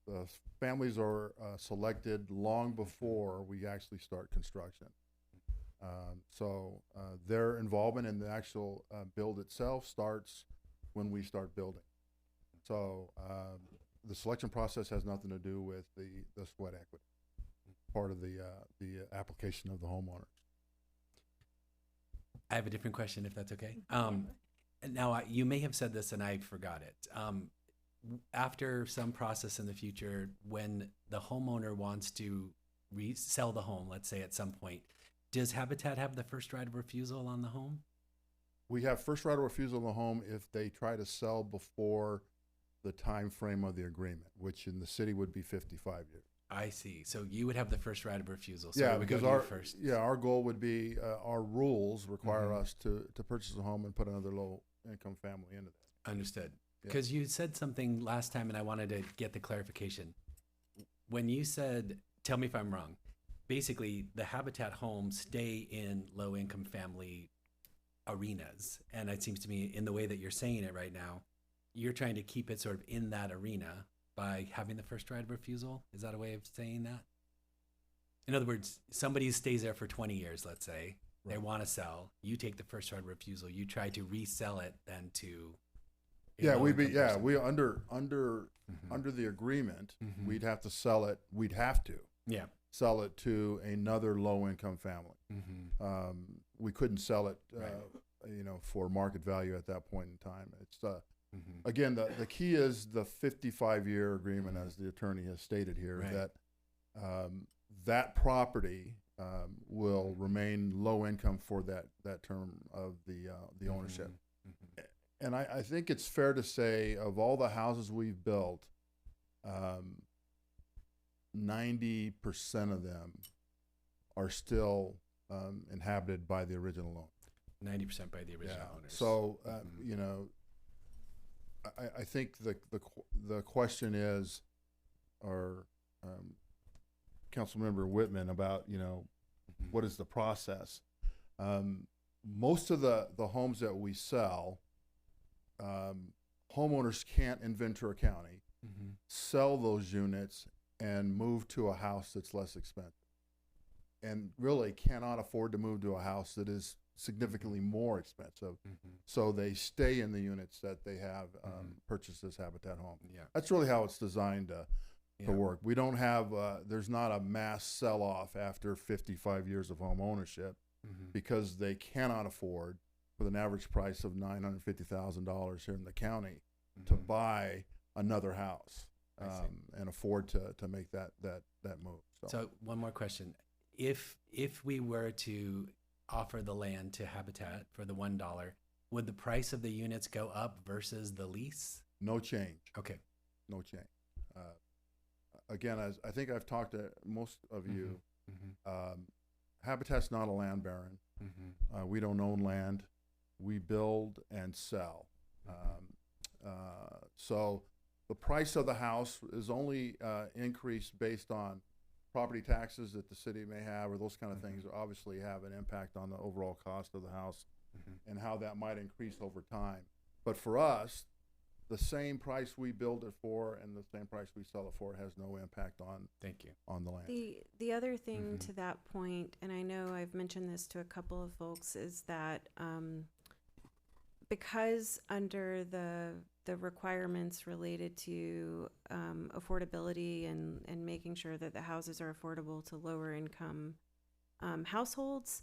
The families are selected long before we actually start construction. So their involvement in the actual build itself starts when we start building. So the selection process has nothing to do with the sweat equity part of the application of the homeowner. I have a different question, if that's okay. Now, you may have said this and I forgot it. After some process in the future, when the homeowner wants to resell the home, let's say at some point, does Habitat have the first right of refusal on the home? We have first right of refusal on the home if they try to sell before the time frame of the agreement, which in the city would be 55 years. I see. So you would have the first right of refusal. So Yeah, it would go because to you first. our goal would be, our rules require us to purchase a home and put another low income family into that. Understood. Yeah. Because you said something last time and I wanted to get the clarification. When you said, tell me if I'm wrong, basically the Habitat homes stay in low income family arenas. And it seems to me in the way that you're saying it right now, you're trying to keep it sort of in that arena by having the first right of refusal. Is that a way of saying that? In other words, somebody stays there for 20 years, let's say, they want to sell, you take the first right of refusal, you try to resell it then to a low-income person. we under the agreement, we'd have to sell it, sell it to another low income family. We couldn't sell it, for market value at that point in time. It's again, the key is the 55-year agreement, as the attorney has stated here, that that property will remain low income for that term of the ownership. And I think it's fair to say, of all the houses we've built, 90% of them are still inhabited by the original owner. 90% by the original owners. So, I think the question is, or Councilmember Whitman, about, what is the process? Most of the homes that we sell, homeowners can't in Ventura County sell those units and move to a house that's less expensive, and really cannot afford to move to a house that is significantly more expensive. So they stay in the units that they have purchased as Habitat home. That's really how it's designed to work. We don't have, there's not a mass sell-off after 55 years of home ownership, because they cannot afford, with an average price of $950,000 here in the county, to buy another house and afford to make that move. So one more question. If we were to offer the land to Habitat for the $1, would the price of the units go up versus the lease? No change. Okay. No change. Again, as I think I've talked to most of you, Habitat's not a land baron. We don't own land. We build and sell. So the price of the house is only increased based on property taxes that the city may have, or those kind of things obviously have an impact on the overall cost of the house and how that might increase over time. But for us, the same price we build it for and the same price we sell it for has no impact on on the land. The other thing to that point, and I know I've mentioned this to a couple of folks, is that because under the requirements related to affordability and making sure that the houses are affordable to lower income households,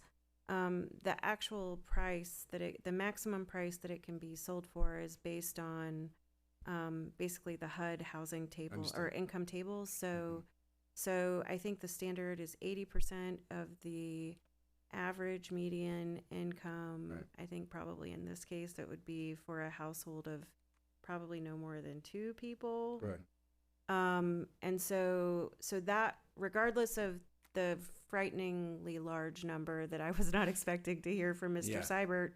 the actual price the maximum price that it can be sold for is based on basically the HUD housing table or Understood. income tables. So I think the standard is 80% of the average median income. Right. I think probably in this case that would be for a household of probably no more than 2 people. Right. And so that regardless of the frighteningly large number that I was not expecting to hear from Mr. Yeah. Seibert,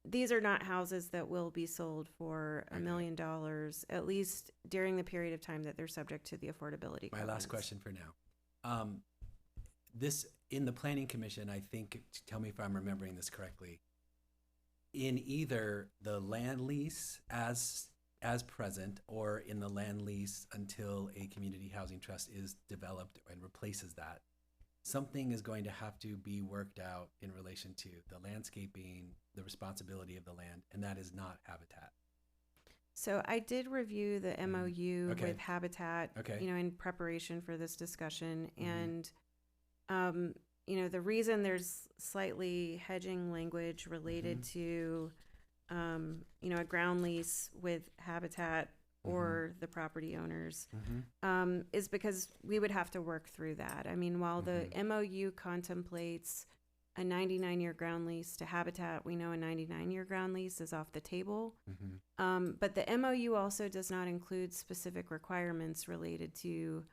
these are not houses that will be sold for $1 million, at least during the period of time that they're subject to the affordability. My last covenants. question for now. This in the planning commission, I think, tell me if I'm remembering this correctly, in either the land lease as present or in the land lease until a community housing trust is developed and replaces that, something is going to have to be worked out in relation to the landscaping, the responsibility of the land, and that is not habitat. So I did review the MOU Okay. with Habitat, Okay. in preparation for this discussion. Mhm. And, the reason there's slightly hedging language related Mhm. to, a ground lease with Habitat or the property owners, is because we would have to work through that. I mean, while the MOU contemplates a 99-year ground lease to Habitat, we know a 99-year ground lease is off the table. But the MOU also does not include specific requirements related to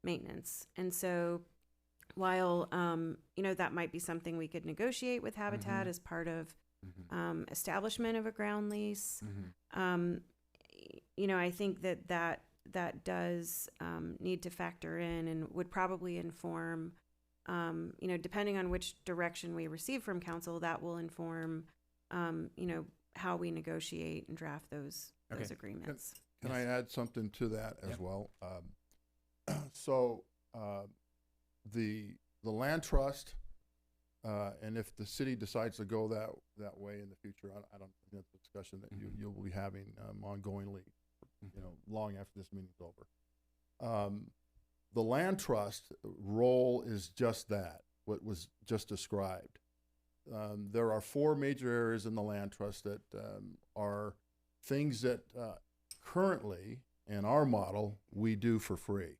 maintenance. And so while, that might be something we could negotiate with Habitat as part of establishment of a ground lease, I think that does need to factor in and would probably inform, depending on which direction we receive from council, that will inform, how we negotiate and draft those agreements. Can I add something to that as Yep. well? The land trust, and if the city decides to go that way in the future, I don't think that's a discussion that you'll be having ongoingly, long after this meeting's over. The land trust role is just that, what was just described. There are 4 major areas in the land trust that are things that currently, in our model, we do for free.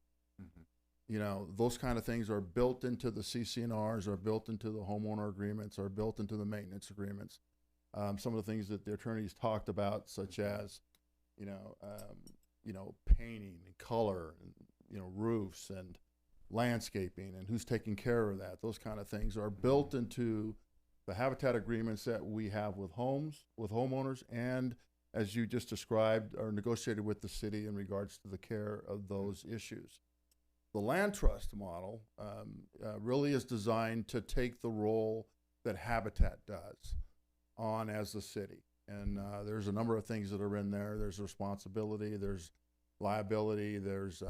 Those kind of things are built into the CC&Rs, are built into the homeowner agreements, are built into the maintenance agreements. Some of the things that the attorneys talked about, such as, painting and color, and, roofs and landscaping and who's taking care of that. Those kind of things are built into the habitat agreements that we have with homeowners, and as you just described, are negotiated with the city in regards to the care of those issues. The land trust model really is designed to take the role that Habitat does on as the city. And there's a number of things that are in there. There's responsibility, there's liability, there's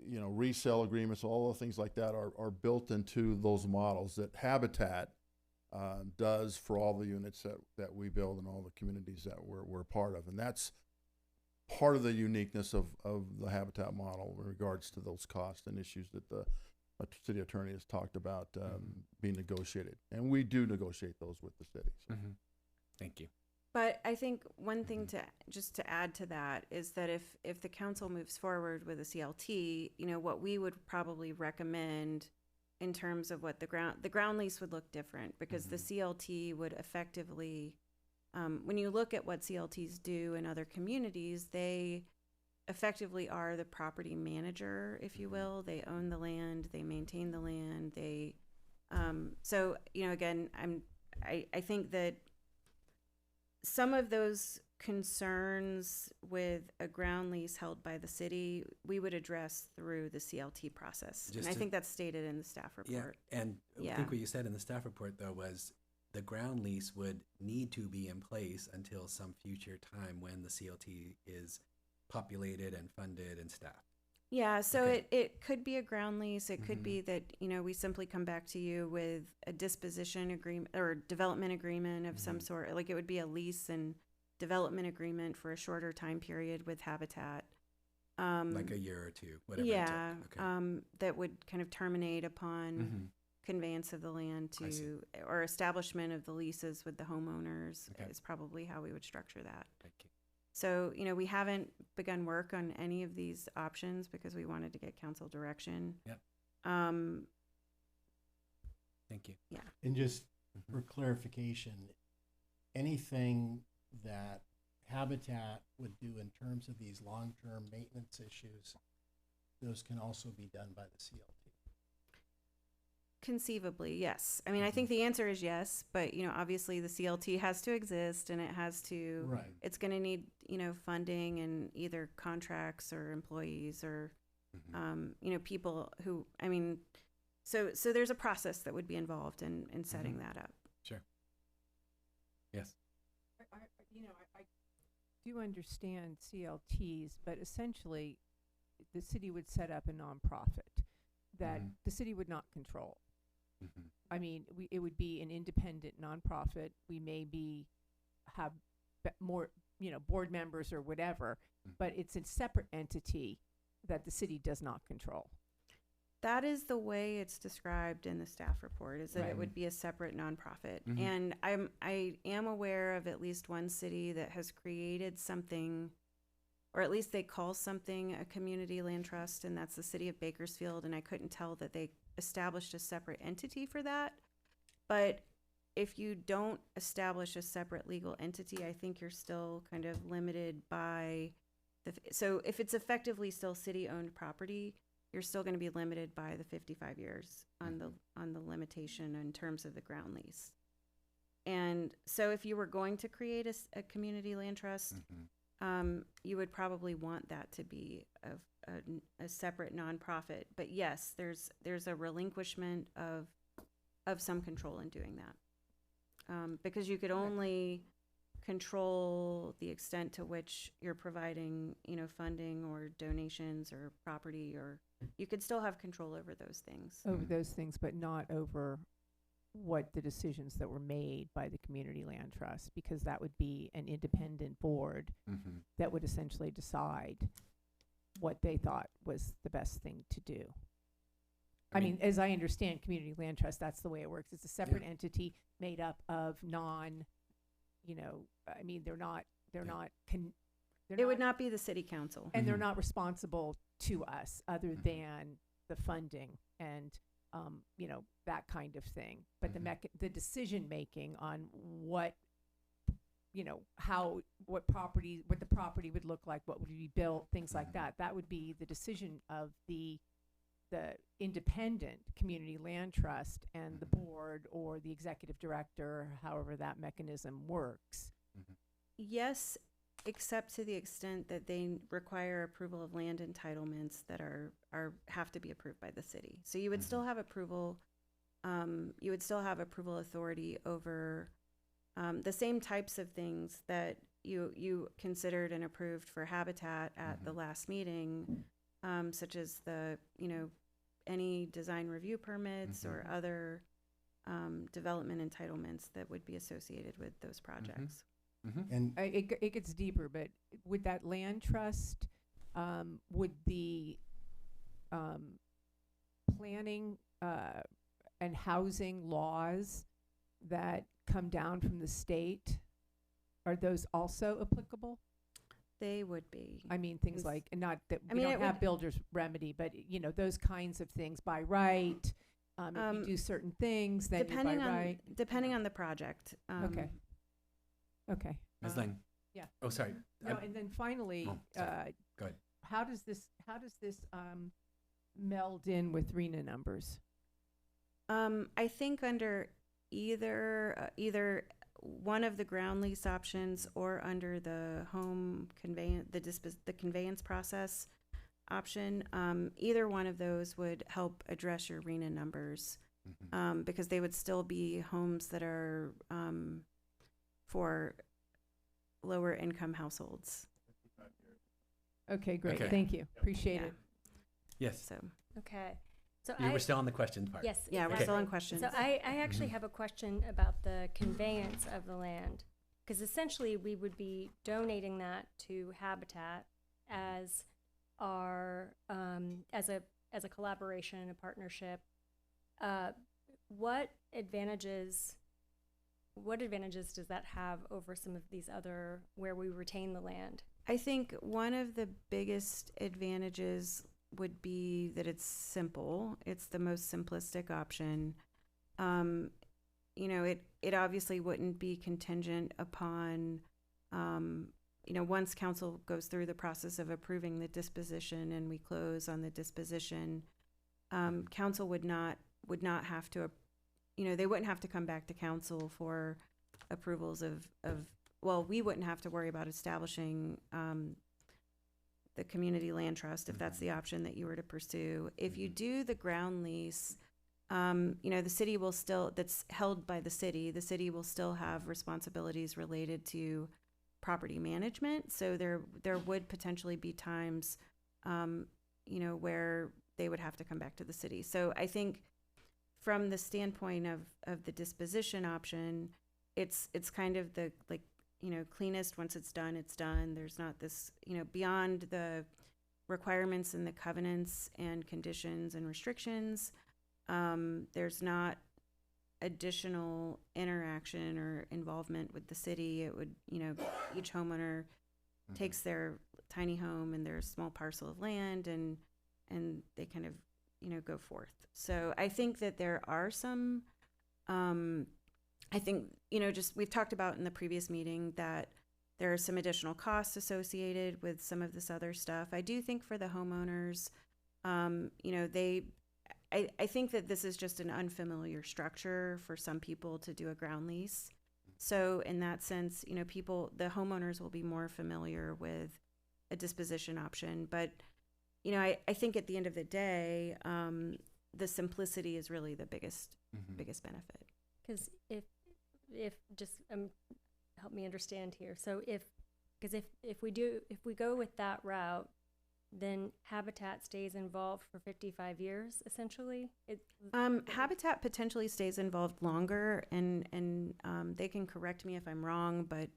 resale agreements, all the things like that are built into those models that Habitat does for all the units that we build and all the communities that we're part of. And that's part of the uniqueness of the Habitat model in regards to those costs and issues that the city attorney has talked about being negotiated. And we do negotiate those with the city. So. Thank you. But I think one thing to add to that is that if the council moves forward with a CLT, what we would probably recommend in terms of what the ground lease would look different, because the CLT would effectively, when you look at what CLTs do in other communities, they effectively are the property manager, if you will. They own the land, they maintain the land, so again, I think that some of those concerns with a ground lease held by the city, we would address through the CLT process. And I think that's stated in the staff report. Yeah, and I think what you said in the staff report, though, was the ground lease would need to be in place until some future time when the CLT is populated and funded and staffed. Yeah, so it could be a ground lease. It could be that, we simply come back to you with a disposition agreement or development agreement of some sort. Like it would be a lease and development agreement for a shorter time period with Habitat. Like a year or two, whatever yeah, it took. Okay. that would kind of terminate upon Mhm. conveyance of the land I see. to, or establishment of the leases with the homeowners Okay. is probably how we would structure that. Thank you. So, we haven't begun work on any of these options because we wanted to get council direction. Yep. Um, Thank you. And just Mhm. for clarification, anything that Habitat would do in terms of these long-term maintenance issues, those can also be done by the CLT. Conceivably, yes. I mean, I think the answer is yes, but, obviously the CLT has to exist and it has to, Right. it's going to need, funding and either contracts or employees or, Mhm. people who, I mean, so there's a process that would be involved in setting Mhm. that up. Sure. Yes. I do understand CLTs, but essentially, the city would set up a nonprofit that Mhm. the city would not control. Mhm. I mean, it would be an independent nonprofit. We maybe have more, board members or whatever, Mhm. but it's a separate entity that the city does not control. That is the way it's described in the staff report, is that Right. it would be a separate nonprofit. Mhm. And I am aware of at least one city that has created something, or at least they call something a community land trust, and that's the city of Bakersfield, and I couldn't tell that they established a separate entity for that. But if you don't establish a separate legal entity, I think you're still kind of limited by so if it's effectively still city-owned property, you're still going to be limited by the 55 years on the limitation in terms of the ground lease. And so if you were going to create a community land trust, Mhm. you would probably want that to be a separate nonprofit. But yes, there's a relinquishment of some control in doing that, because you could only control the extent to which you're providing, funding or donations or property, or you could still have control over those things. Over those things, but not over what the decisions that were made by the community land trust, because that would be an independent board Mhm. that would essentially decide what they thought was the best thing to do. I mean, as I understand community land trust, that's the way it works. It's a separate entity made up of they're not, It would not be the city council. and they're Mhm. not responsible to us other Mhm. than the funding and, that kind of thing. But Mhm. the decision making on what, what the property would look like, what would be built, things like Mhm. that would be the decision of the independent community land trust and the board or the executive director, however that mechanism works. Yes, except to the extent that they require approval of land entitlements that have to be approved by the city. So you would still have approval, authority over the same types of things that you considered and approved for Habitat at the last meeting, such as any design review permits or other development entitlements that would be associated with those projects. Mhm. And It gets deeper, but would that land trust, would the planning and housing laws that come down from the state, are those also applicable? They would be. I mean, things Yes. like, not that I we mean, don't it have would- builder's remedy, but, those kinds of things by right. If you do certain things, then you're by right. Depending on the project. Okay. Okay. Ms. Lang. yeah. Oh, sorry. No, and then finally, Oh, sorry. Go ahead. how does this meld in with RENA numbers? I think under either one of the ground lease options or under the home conveyance, the conveyance process option, either one of those would help address your RENA numbers, because they would still be homes that are for lower income households. Okay, great. Okay. Thank you. Appreciate Yeah. it. Yes. So Okay. So You were still on the questions part. yes. yeah, we're exactly. still on questions. So I actually have a question about the conveyance of the land, because essentially we would be donating that to Habitat as are as a collaboration, a partnership. What advantages does that have over some of these other where we retain the land? I think one of the biggest advantages would be that it's simple. It's the most simplistic option. It obviously wouldn't be contingent upon, once council goes through the process of approving the disposition and we close on the disposition, council would not have to, they wouldn't have to come back to council for approvals well, we wouldn't have to worry about establishing the community land trust if that's the option that you were to pursue. If you do the ground lease, the city will still, that's held by the city will still have responsibilities related to property management. So there would potentially be times, where they would have to come back to the city. So I think from the standpoint of the disposition option, it's kind of the, cleanest. Once it's done, it's done. There's not this, beyond the requirements and the covenants and conditions and restrictions, there's not additional interaction or involvement with the city. It would, each homeowner takes their tiny home and their small parcel of land and they kind of, go forth. So I think that there are some, I think, we've talked about in the previous meeting that there are some additional costs associated with some of this other stuff. I do think for the homeowners, I think that this is just an unfamiliar structure for some people to do a ground lease. So in that sense, the homeowners will be more familiar with a disposition option. But, I think at the end of the day, the simplicity is really the biggest benefit. Because if just help me understand here. So if we go with that route, then Habitat stays involved for 55 years, essentially. Habitat potentially stays involved longer, and they can correct me if I'm wrong, but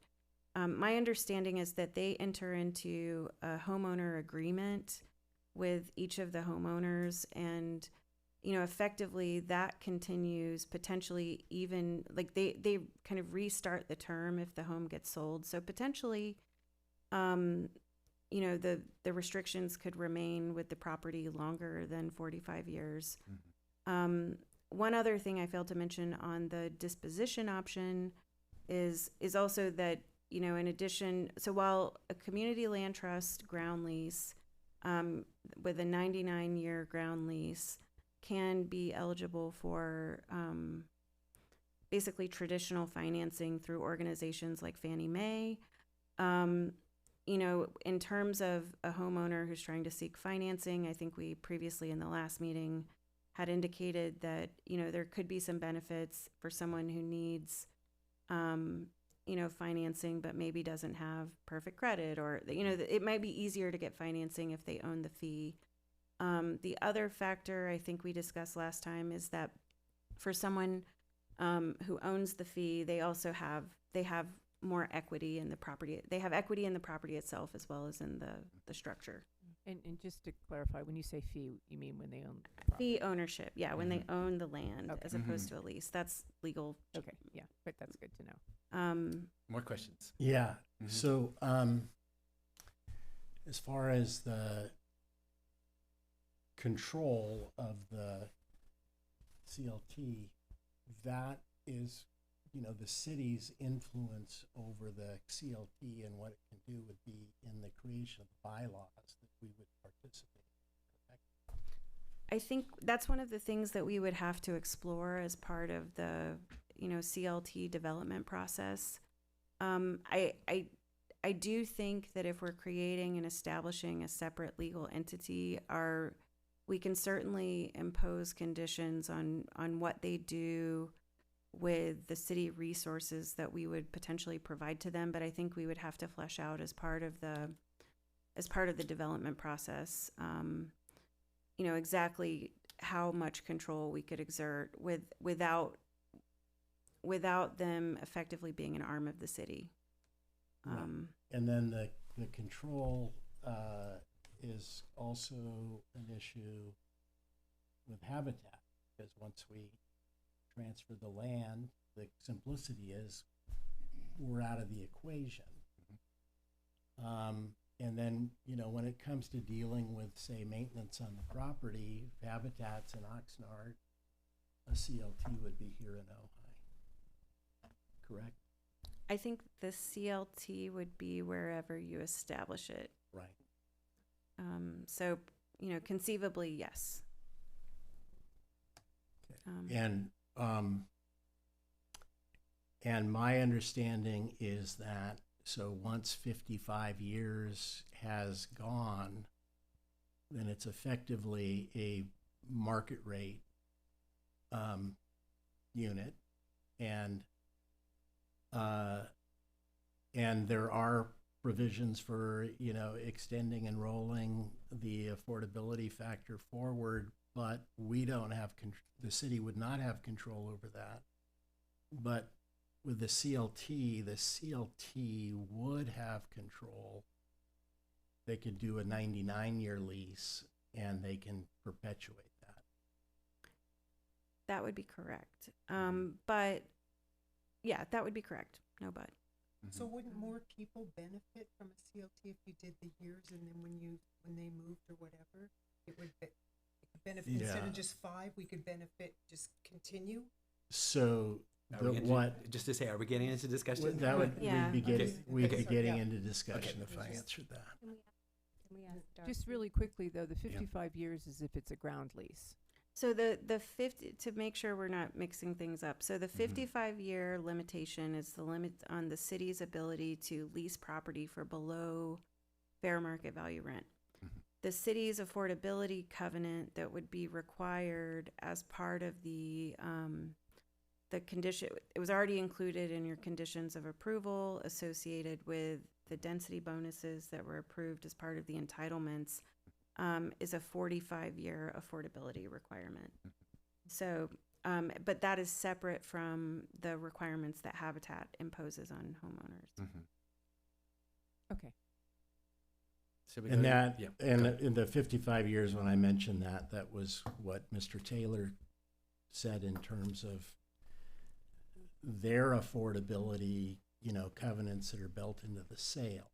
my understanding is that they enter into a homeowner agreement with each of the homeowners, and effectively that continues potentially even like they kind of restart the term if the home gets sold. So potentially, the restrictions could remain with the property longer than 45 years. One other thing I failed to mention on the disposition option is also that, in addition, so while a community land trust ground lease with a 99-year ground lease can be eligible for basically traditional financing through organizations like Fannie Mae, in terms of a homeowner who's trying to seek financing, I think we previously in the last meeting had indicated that, there could be some benefits for someone who needs, financing, but maybe doesn't have perfect credit, or, it might be easier to get financing if they own the fee. The other factor I think we discussed last time is that for someone who owns the fee, they have more equity in the property. They have equity in the property itself as well as in the structure. And just to clarify, when you say fee, you mean when they own the property? Fee ownership, yeah, when they own the land as opposed to a lease. That's legal. Okay, yeah, but that's good to know. More questions? Yeah. So, as far as the control of the CLT, that is, the city's influence over the CLT and what it can do would be in the creation of bylaws that we would participate in. I think that's one of the things that we would have to explore as part of the, CLT development process. I do think that if we're creating and establishing a separate legal entity, we can certainly impose conditions on what they do with the city resources that we would potentially provide to them. But I think we would have to flesh out as part of the development process, exactly how much control we could exert without them effectively being an arm of the city. And then the control is also an issue with habitat, because once we transfer the land, the simplicity is we're out of the equation. And then, you know, when it comes to dealing with, say, maintenance on the property, if Habitat's in Oxnard, a CLT would be here in Ojai. Correct? I think the CLT would be wherever you establish it. Right. So, you know, conceivably, yes. And my understanding is that, so once 55 years has gone, then it's effectively a market rate unit, and there are provisions for, you know, extending and rolling the affordability factor forward, but we don't have the city would not have control over that. But with the CLT would have control. They could do a 99-year lease and they can perpetuate that. That would be correct. But yeah, that would be correct. No, but. So wouldn't more people benefit from a CLT if you did the years, and then when they moved or whatever, it would benefit instead of just 5, we could benefit just continue? So just to say, are we getting into discussion? That would Yeah. we'd be getting Yeah. into discussion if I answered that. Can we ask Darcy? Just really quickly, though, the 55 years is if it's a ground lease. So the 50, to make sure we're not mixing things up. So the 55-year limitation is the limit on the city's ability to lease property for below fair market value rent. The city's affordability covenant that would be required as part of the condition, it was already included in your conditions of approval associated with the density bonuses that were approved as part of the entitlements, is a 45-year affordability requirement. So, but that is separate from the requirements that Habitat imposes on homeowners. Okay. So And that, and in the 55 years when I mentioned that, that was what Mr. Taylor said in terms of their affordability, you know, covenants that are built into the sale.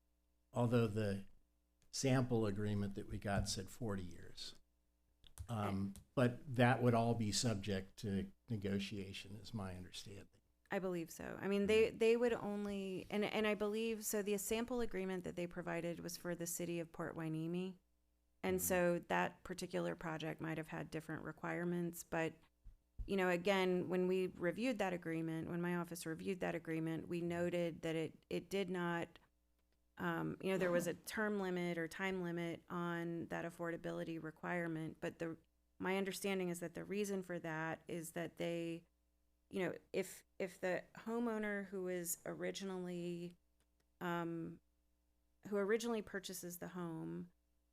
Although the sample agreement that we got said 40 years. But that would all be subject to negotiation, is my understanding. I believe so. I mean, they would only, and I believe, so the sample agreement that they provided was for the city of Port Hueneme. And so that particular project might have had different requirements. But, you know, again, when we reviewed that agreement, when my office reviewed that agreement, we noted that it did not, you know, there was a term limit or time limit on that affordability requirement. But my understanding is that the reason for that is that they, you know, if the homeowner who originally purchases the home,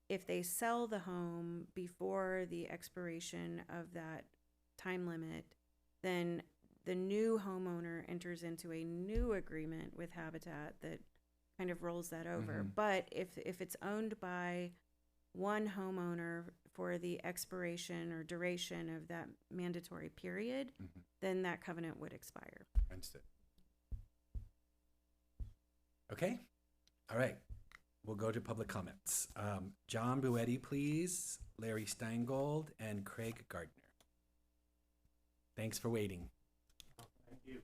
if they sell the home before the expiration of that time limit, then the new homeowner enters into a new agreement with Habitat that kind of rolls that over. But if it's owned by one homeowner for the expiration or duration of that mandatory period, then that covenant would expire. Understood. Okay. All right. We'll go to public comments. John Buetti, please, Larry Steingold, and Craig Gardner. Thanks for waiting. Thank you.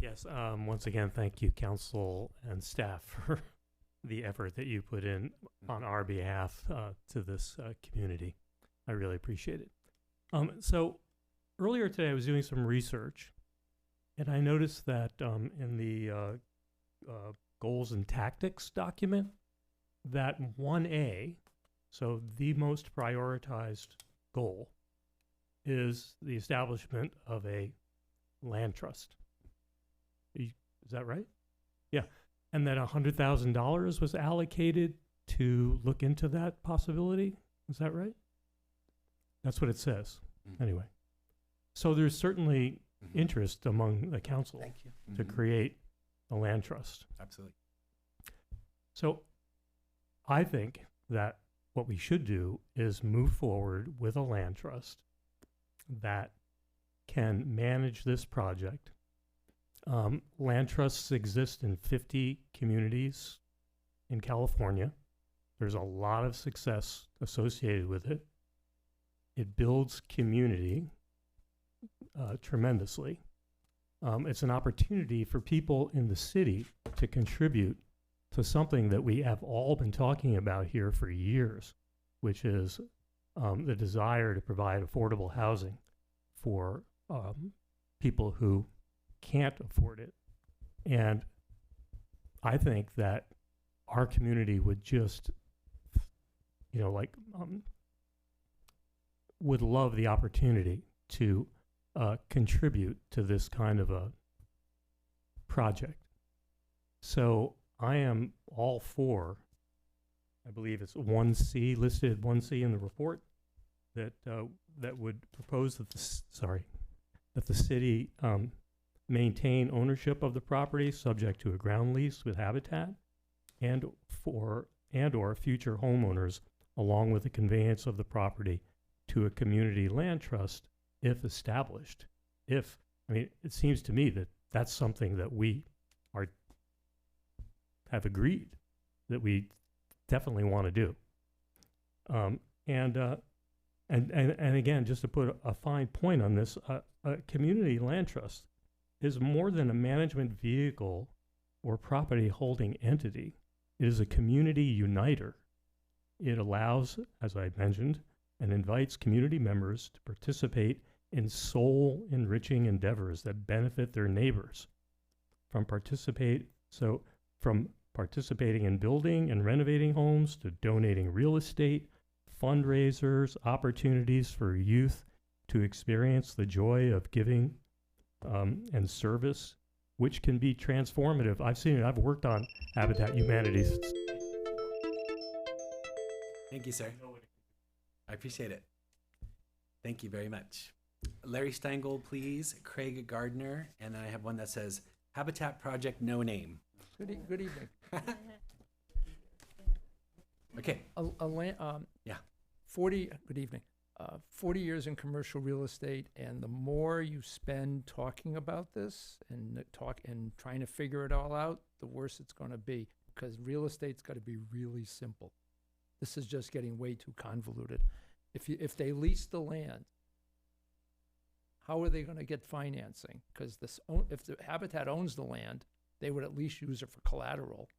Yes, once again, thank you, council and staff, for the effort that you put in on our behalf to this community. I really appreciate it. So earlier today, I was doing some research, and I noticed that in the goals and tactics document, that 1A, so the most prioritized goal, is the establishment of a land trust. Is that right? Yeah. And that $100,000 was allocated to look into that possibility. Is that right? That's what it says. Anyway. So there's certainly interest among the council to create a land trust. Absolutely. So I think that what we should do is move forward with a land trust that can manage this project. Land trusts exist in 50 communities in California. There's a lot of success associated with it. It builds community tremendously. It's an opportunity for people in the city to contribute to something that we have all been talking about here for years, which is the desire to provide affordable housing for people who can't afford it. And I think that our community would just, would love the opportunity to contribute to this kind of a project. So I am all for, I believe it's 1C, listed 1C in the report, that that would propose that the city maintain ownership of the property subject to a ground lease with Habitat and or future homeowners, along with the conveyance of the property to a community land trust if established. It seems to me that that's something that we have agreed that we definitely want to do. And again, just to put a fine point on this, a community land trust is more than a management vehicle or property holding entity. It is a community uniter. It allows, as I mentioned, and invites community members to participate in soul-enriching endeavors that benefit their neighbors. From participating in building and renovating homes to donating real estate, fundraisers, opportunities for youth to experience the joy of giving and service, which can be transformative. I've seen it. I've worked on Habitat Humanities. Thank you, sir. I appreciate it. Thank you very much. Larry Steingold, please. Craig Gardner, and I have one that says Habitat Project No Name. Good evening. Okay. Yeah. 40. Good evening. 40 years in commercial real estate, and the more you spend talking about this and trying to figure it all out, the worse it's going to be, because real estate's got to be really simple. This is just getting way too convoluted. If they lease the land, how are they going to get financing? Because if the Habitat owns the land, they would at least use it for collateral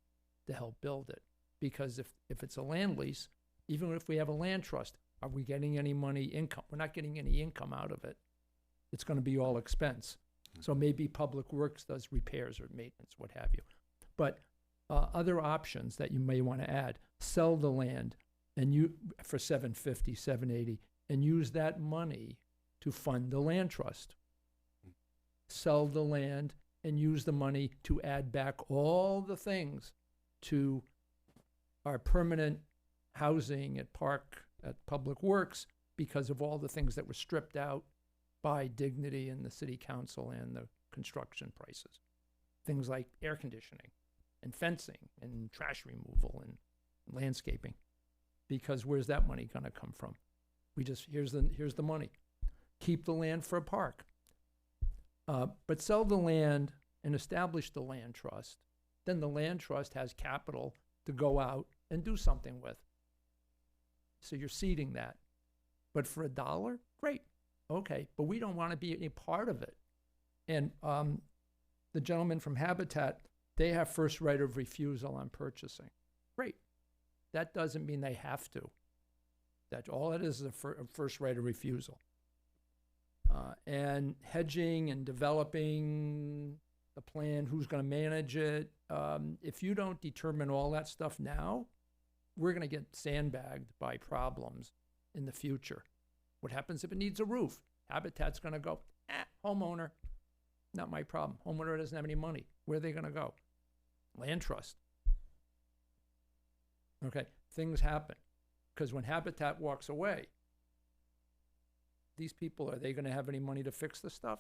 to help build it. Because if it's a land lease, even if we have a land trust, are we getting any income? We're not getting any income out of it. It's going to be all expense. So maybe Public Works does repairs or maintenance, what have you. But other options that you may want to add: sell the land for $750, $780, and use that money to fund the land trust. Sell the land and use the money to add back all the things to our permanent housing at Public Works, because of all the things that were stripped out by Dignity and the city council and the construction prices. Things like air conditioning and fencing and trash removal and landscaping. Because where's that money going to come from? Here's the money. Keep the land for a park. But sell the land and establish the land trust. Then the land trust has capital to go out and do something with. So you're seeding that. But for $1, great. Okay, but we don't want to be any part of it. And the gentleman from Habitat, they have first right of refusal on purchasing. Great. That doesn't mean they have to. That all it is a first right of refusal. And hedging and developing the plan, who's going to manage it. If you don't determine all that stuff now, we're going to get sandbagged by problems in the future. What happens if it needs a roof? Habitat's going to go, homeowner, not my problem. Homeowner doesn't have any money. Where are they going to go? Land trust. Okay, things happen. Because when Habitat walks away, these people, are they going to have any money to fix the stuff?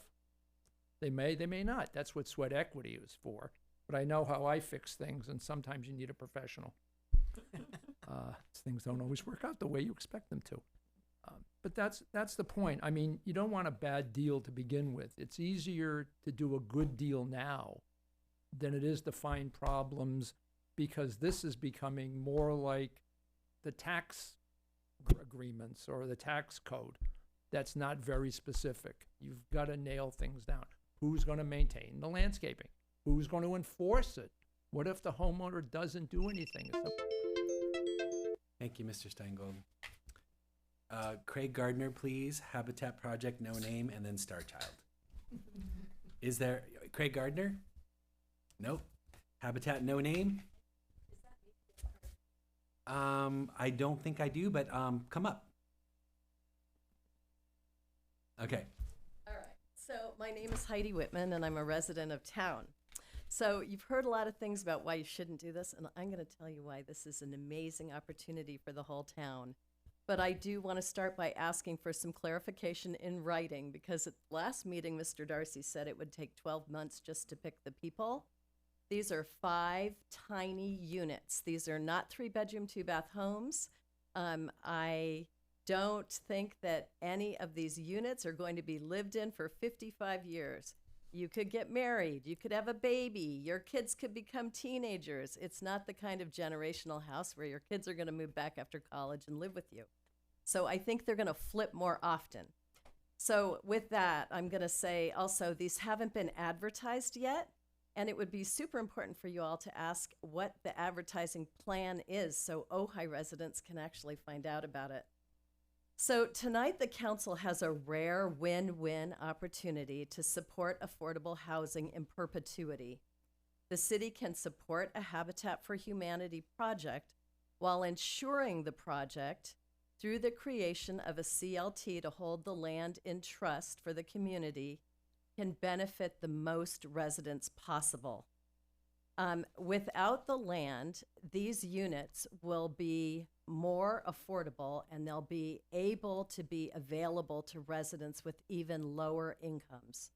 They may not. That's what sweat equity is for. But I know how I fix things, and sometimes you need a professional. Things don't always work out the way you expect them to. But that's the point. I mean, you don't want a bad deal to begin with. It's easier to do a good deal now than it is to find problems, because this is becoming more like the tax agreements or the tax code. That's not very specific. You've got to nail things down. Who's going to maintain the landscaping? Who's going to enforce it? What if the homeowner doesn't do anything? Thank you, Mr. Steingold. Craig Gardner, please. Habitat Project, no name, and then Star Child. Is there Craig Gardner? Nope. Habitat, no name. I don't think I do, but come up. Okay. All right. So my name is Heidi Whitman, and I'm a resident of town. So you've heard a lot of things about why you shouldn't do this, and I'm going to tell you why this is an amazing opportunity for the whole town. But I do want to start by asking for some clarification in writing, because at the last meeting, Mr. Darcy said it would take 12 months just to pick the people. These are 5 tiny units. These are not 3-bedroom, 2-bath homes. I don't think that any of these units are going to be lived in for 55 years. You could get married, you could have a baby, your kids could become teenagers. It's not the kind of generational house where your kids are going to move back after college and live with you. So I think they're going to flip more often. So with that, I'm going to say also, these haven't been advertised yet, and it would be super important for you all to ask what the advertising plan is so Ojai residents can actually find out about it. So tonight, the council has a rare win-win opportunity to support affordable housing in perpetuity. The city can support a Habitat for Humanity project while ensuring the project, through the creation of a CLT to hold the land in trust for the community, can benefit the most residents possible. Without the land, these units will be more affordable, and they'll be able to be available to residents with even lower incomes.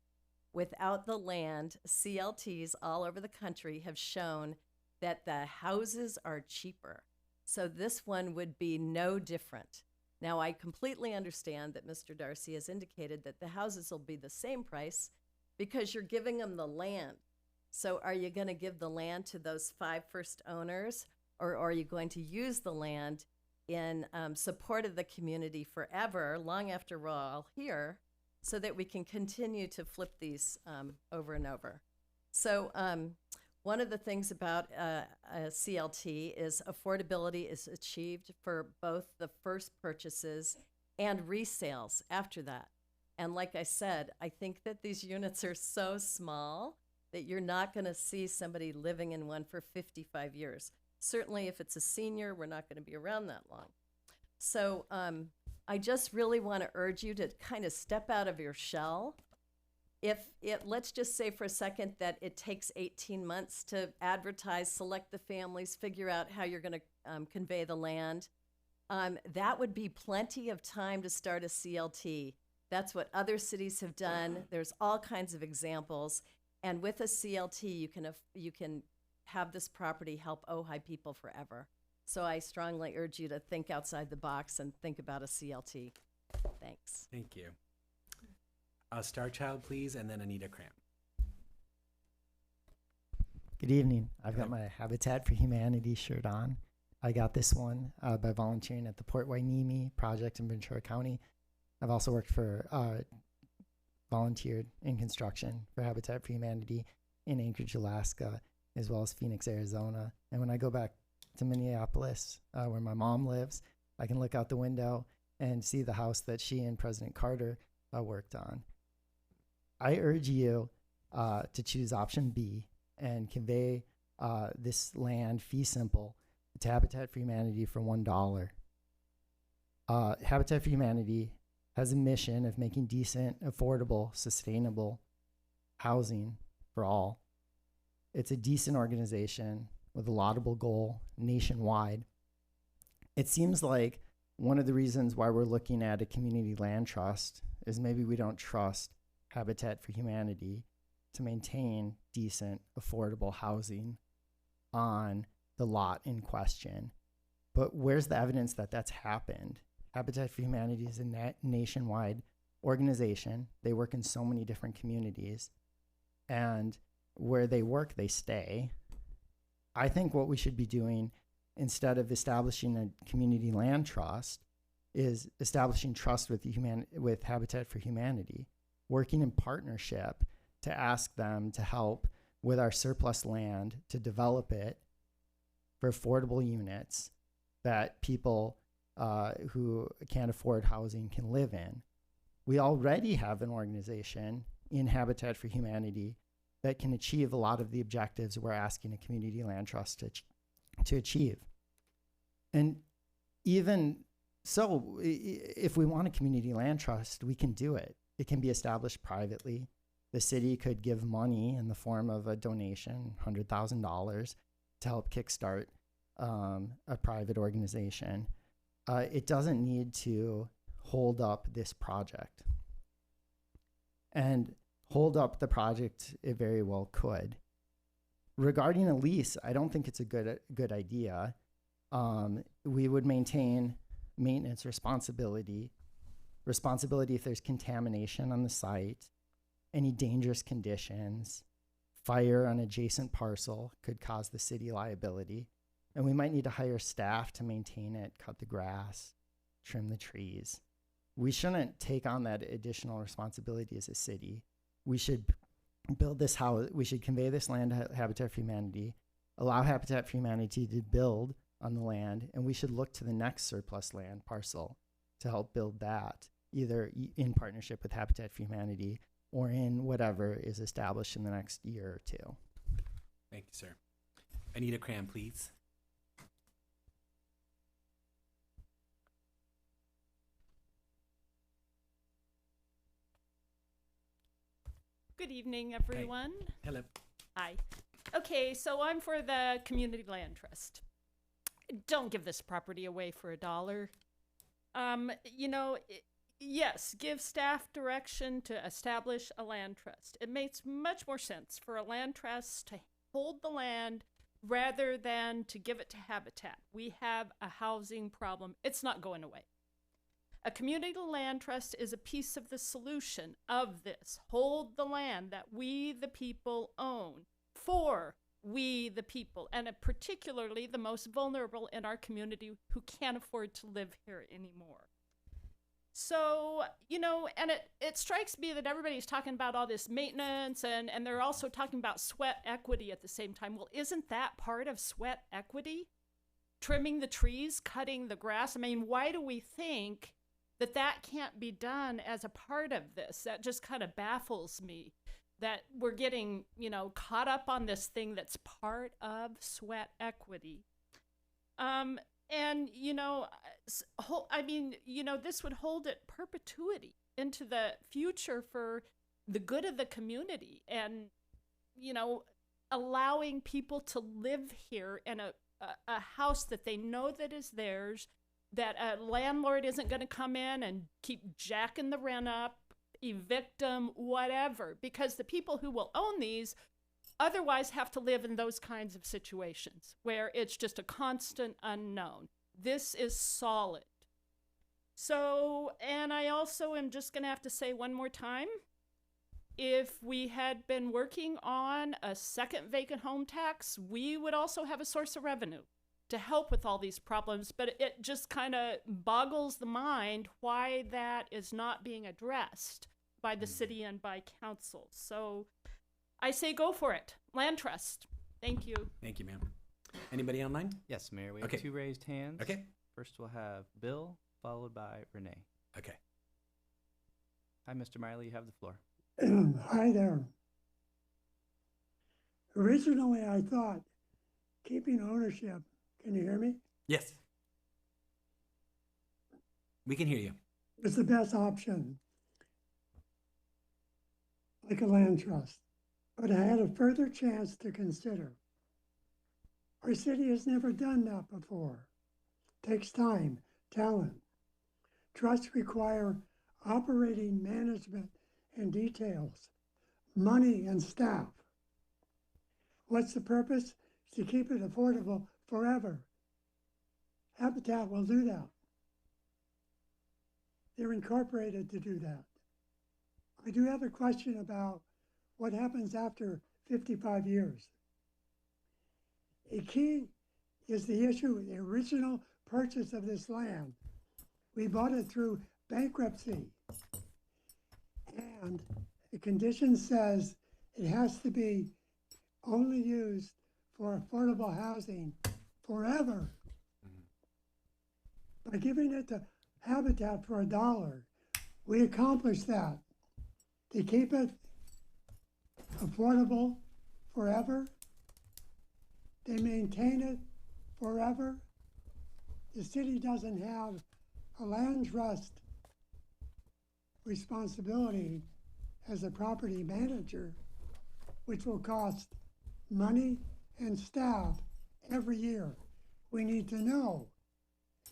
Without the land, CLTs all over the country have shown that the houses are cheaper. So this one would be no different. Now, I completely understand that Mr. Darcy has indicated that the houses will be the same price because you're giving them the land. So are you going to give the land to those 5 first owners, or are you going to use the land in support of the community forever, long after we're all here, so that we can continue to flip these over and over? So one of the things about a CLT is affordability is achieved for both the first purchases and resales after that. And like I said, I think that these units are so small that you're not going to see somebody living in one for 55 years. Certainly if it's a senior, we're not going to be around that long. So I just really want to urge you to kind of step out of your shell. Let's just say for a second that it takes 18 months to advertise, select the families, figure out how you're going to convey the land. That would be plenty of time to start a CLT. That's what other cities have done. There's all kinds of examples. And with a CLT, you can have this property help Ojai people forever. So I strongly urge you to think outside the box and think about a CLT. Thanks. Thank you. Star Child, please, and then Anita Cram. Good evening. I've got my Habitat for Humanity shirt on. I got this one by volunteering at the Port Wainimi project in Ventura County. I've also worked for volunteered in construction for Habitat for Humanity in Anchorage, Alaska, as well as Phoenix, Arizona. And when I go back to Minneapolis, where my mom lives, I can look out the window and see the house that she and President Carter worked on. I urge you to choose option B and convey this land fee simple to Habitat for Humanity for $1. Habitat for Humanity has a mission of making decent, affordable, sustainable housing for all. It's a decent organization with a laudable goal nationwide. It seems like one of the reasons why we're looking at a community land trust is maybe we don't trust Habitat for Humanity to maintain decent, affordable housing on the lot in question. But where's the evidence that that's happened? Habitat for Humanity is a nationwide organization. They work in so many different communities, and where they work, they stay. I think what we should be doing, instead of establishing a community land trust, is establishing trust with with Habitat for Humanity, working in partnership to ask them to help with our surplus land to develop it for affordable units that people who can't afford housing can live in. We already have an organization in Habitat for Humanity that can achieve a lot of the objectives we're asking a community land trust to achieve. And even so, if we want a community land trust, we can do it. It can be established privately. The city could give money in the form of a donation, $100,000, to help kickstart a private organization. It doesn't need to hold up this project. And hold up the project, it very well could. Regarding a lease, I don't think it's a good idea. We would maintain maintenance responsibility if there's contamination on the site, any dangerous conditions, fire on adjacent parcel could cause the city liability. And we might need to hire staff to maintain it, cut the grass, trim the trees. We shouldn't take on that additional responsibility as a city. We should build this house, we should convey this land to Habitat for Humanity, allow Habitat for Humanity to build on the land, and we should look to the next surplus land parcel to help build that, either in partnership with Habitat for Humanity or in whatever is established in the next year or two. Thank you, sir. Anita Cram, please. Good evening, everyone. Hey. Hello. Hi. Okay, so I'm for the Community Land Trust. Don't give this property away for $1. Yes, give staff direction to establish a land trust. It makes much more sense for a land trust to hold the land rather than to give it to Habitat. We have a housing problem. It's not going away. A community land trust is a piece of the solution of this. Hold the land that we, the people, own for we, the people, and particularly the most vulnerable in our community who can't afford to live here anymore. So, and it strikes me that everybody's talking about all this maintenance and they're also talking about sweat equity at the same time. Well, isn't that part of sweat equity? Trimming the trees, cutting the grass? I mean, why do we think that can't be done as a part of this? That just kind of baffles me, that we're getting, caught up on this thing that's part of sweat equity. This would hold it perpetuity into the future for the good of the community and, allowing people to live here in a house that they know that is theirs, that a landlord isn't going to come in and keep jacking the rent up, evict them, whatever, because the people who will own these otherwise have to live in those kinds of situations where it's just a constant unknown. This is solid. So, and I also am just going to have to say one more time, if we had been working on a second vacant home tax, we would also have a source of revenue to help with all these problems, but it just kind of boggles the mind why that is not being addressed by the city and by council. So I say go for it. Land trust. Thank you. Thank you, ma'am. Anybody online? Yes, Mayor, we have 2 raised hands. Okay. First we'll have Bill, followed by Renee. Okay. Hi, Mr. Miley, you have the floor. Hi there. Originally, I thought keeping ownership, can you hear me? Yes. We can hear you. It's the best option, like a land trust. But I had a further chance to consider. Our city has never done that before. Takes time, talent. Trusts require operating management and details, money and staff. What's the purpose? To keep it affordable forever. Habitat will do that. They're incorporated to do that. I do have a question about what happens after 55 years. A key is the issue, the original purchase of this land. We bought it through bankruptcy. And the condition says it has to be only used for affordable housing forever. By giving it to Habitat for $1, we accomplished that. To keep it affordable forever, they maintain it forever. The city doesn't have a land trust responsibility as a property manager, which will cost money and staff every year. We need to know,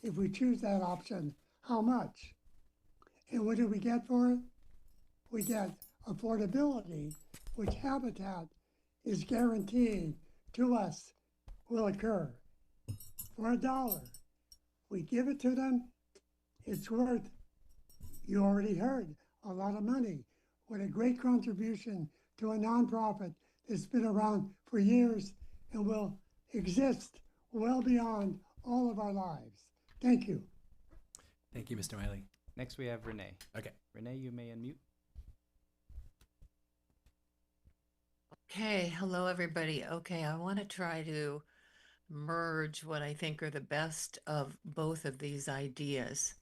if we choose that option, how much. And what do we get for it? We get affordability, which Habitat is guaranteeing to us will occur. For $1, we give it to them, it's worth, you already heard, a lot of money. What a great contribution to a nonprofit that's been around for years and will exist well beyond all of our lives. Thank you. Thank you, Mr. Miley. Next, we have Renee. Okay. Renee, you may unmute. Okay, hello everybody. Okay, I want to try to merge what I think are the best of both of these ideas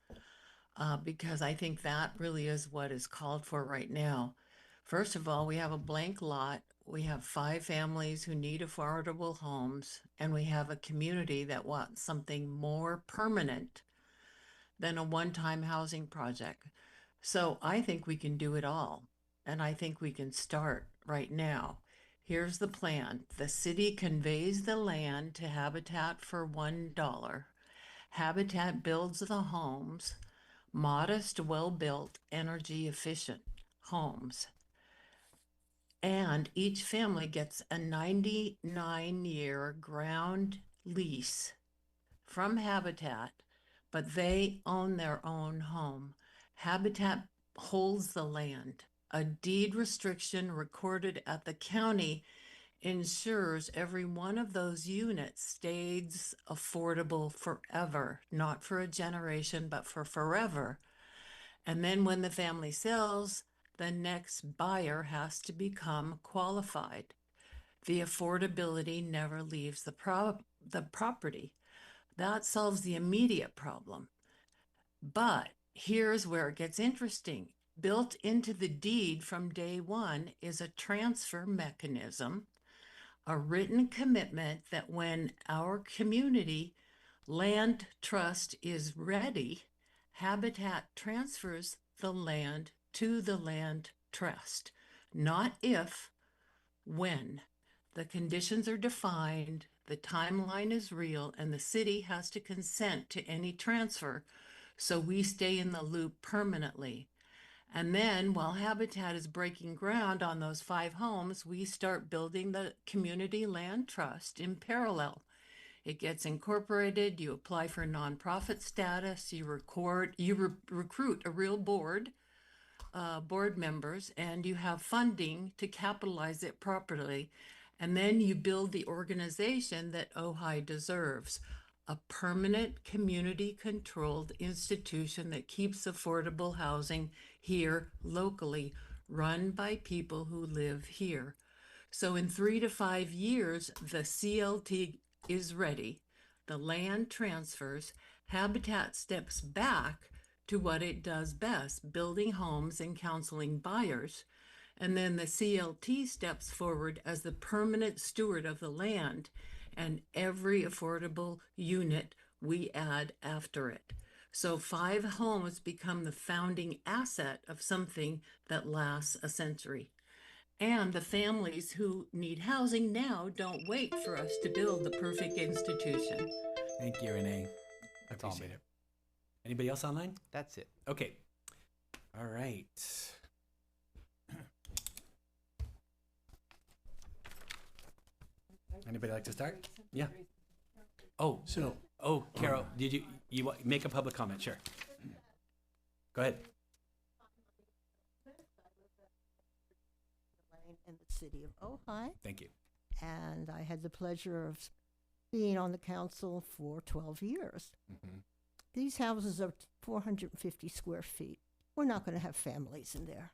because I think that really is what is called for right now. First of all, we have a blank lot. We have 5 families who need affordable homes, and we have a community that wants something more permanent than a one-time housing project. So I think we can do it all, and I think we can start right now. Here's the plan. The city conveys the land to Habitat for $1. Habitat builds the homes, modest, well-built, energy-efficient homes. And each family gets a 99-year ground lease from Habitat, but they own their own home. Habitat holds the land. A deed restriction recorded at the county ensures every one of those units stays affordable forever, not for a generation, but for forever. And then when the family sells, the next buyer has to become qualified. The affordability never leaves the property. That solves the immediate problem. But here's where it gets interesting. Built into the deed from day one is a transfer mechanism, a written commitment that when our community land trust is ready, Habitat transfers the land to the land trust. Not if, when. The conditions are defined, the timeline is real, and the city has to consent to any transfer, so we stay in the loop permanently. And then while Habitat is breaking ground on those 5 homes, we start building the community land trust in parallel. It gets incorporated, you apply for nonprofit status, you recruit a real board members, and you have funding to capitalize it properly. And then you build the organization that Ojai deserves. A permanent community-controlled institution that keeps affordable housing here locally, run by people who live here. So in 3 to 5 years, the CLT is ready. The land transfers. Habitat steps back to what it does best, building homes and counseling buyers. And then the CLT steps forward as the permanent steward of the land, and every affordable unit we add after it. So 5 homes become the founding asset of something that lasts a century. And the families who need housing now don't wait for us to build the perfect institution. Thank you, Renee. I appreciate it. Anybody else online? That's it. Okay. All right. Anybody like to start? Yeah. Oh, So Oh, Carol, did you make a public comment? Sure. Go ahead. In the city of Ojai. Thank you. And I had the pleasure of being on the council for 12 years. Mm-hmm. These houses are 450 square feet. We're not going to have families in there.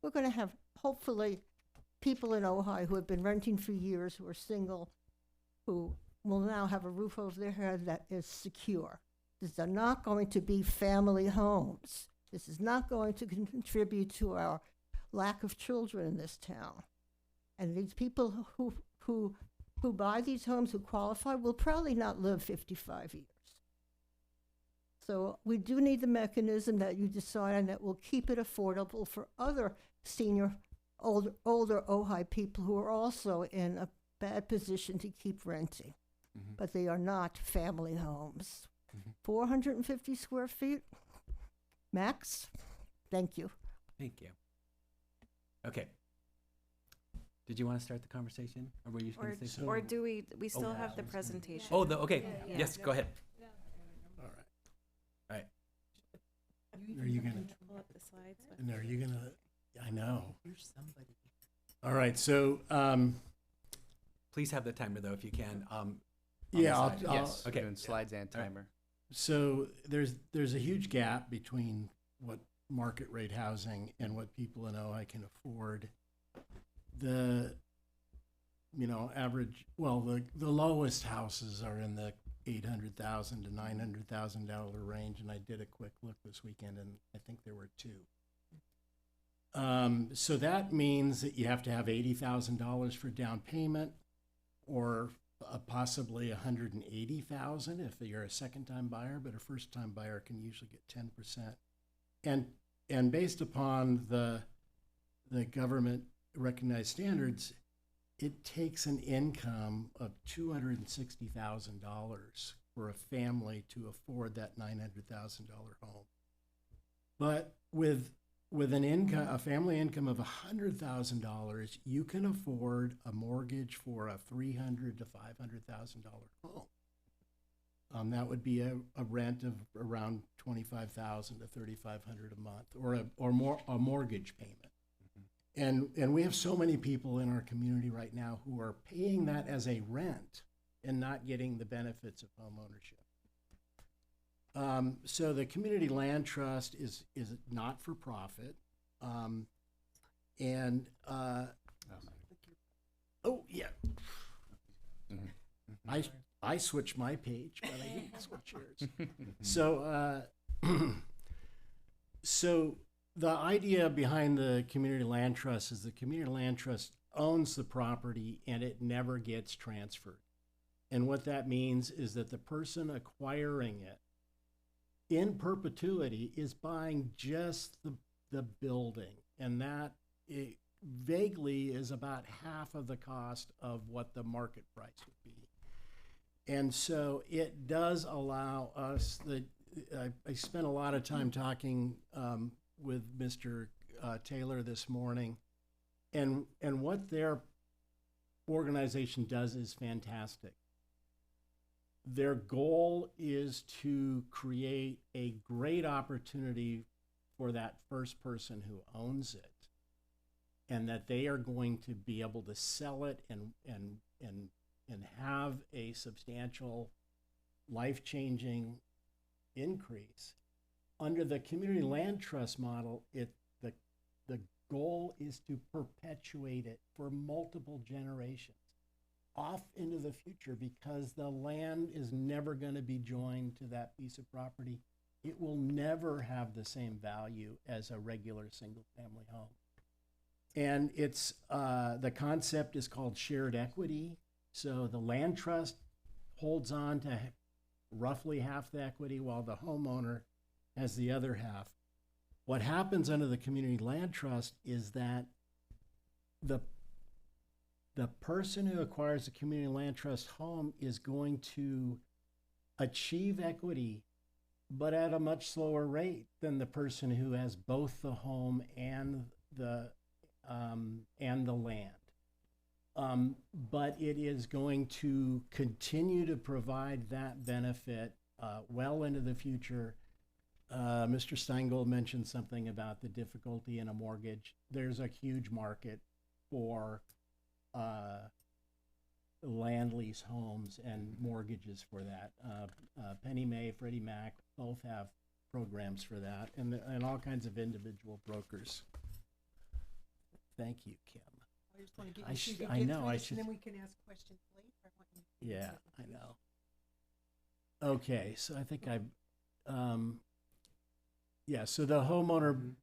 We're going to have, hopefully, people in Ojai who have been renting for years, who are single, who will now have a roof over their head that is secure. These are not going to be family homes. This is not going to contribute to our lack of children in this town. And these people who buy these homes, who qualify, will probably not live 55 years. So we do need the mechanism that you decide on that will keep it affordable for other older Ojai people who are also in a bad position to keep renting. Mm-hmm. But they are not family homes. Mm-hmm. 450 square feet, max. Thank you. Thank you. Okay. Did you want to start the conversation, or were you going to say something? Or do we still have the presentation? Oh, okay. Yeah. Yes, go ahead. All right. All right. Are you gonna pull up the slides? And are you gonna? I know. Here's somebody. All right. So, please have the timer though, if you can. yeah. I'll, Yes. Okay. Doing slides and timer. So there's a huge gap between what market rate housing and what people in Ojai can afford. The average, the lowest houses are in the $800,000 to $900,000 range, and I did a quick look this weekend, and I think there were two. So that means that you have to have $80,000 for down payment, or possibly $180,000 if you're a second-time buyer, but a first-time buyer can usually get 10%. And based upon the government recognized standards, it takes an income of $260,000 for a family to afford that $900,000 home. But with a family income of $100,000, you can afford a mortgage for a $300,000 to $500,000 home. That would be a rent of around $25,000 to $3,500 a month, or more, a mortgage payment. And we have so many people in our community right now who are paying that as a rent and not getting the benefits of home ownership. So the Community Land Trust is not for profit. Oh yeah. Mm-hmm. I switched my page, but I didn't switch yours. So the idea behind the Community Land Trust is the Community Land Trust owns the property and it never gets transferred. And what that means is that the person acquiring it in perpetuity is buying just the building, and that vaguely is about half of the cost of what the market price would be. And so it does allow us, I spent a lot of time talking with Mr. Taylor this morning, and what their organization does is fantastic. Their goal is to create a great opportunity for that first person who owns it, and that they are going to be able to sell it and have a substantial life-changing increase. Under the Community Land Trust model, the goal is to perpetuate it for multiple generations off into the future, because the land is never going to be joined to that piece of property. It will never have the same value as a regular single-family home. And it's the concept is called shared equity. So the land trust holds on to roughly half the equity, while the homeowner has the other half. What happens under the Community Land Trust is that the person who acquires the Community Land Trust home is going to achieve equity, but at a much slower rate than the person who has both the home and the land. But it is going to continue to provide that benefit well into the future. Mr. Steingold mentioned something about the difficulty in a mortgage. There's a huge market for land lease homes and mortgages for that. Penny Mae, Freddie Mac both have programs for that, and all kinds of individual brokers. Thank you, Kim. I just want to get I you sh- so you I get know, through I this, should- and then we can ask questions later. I want you to Yeah, get I through know. Okay, so I think so the homeowner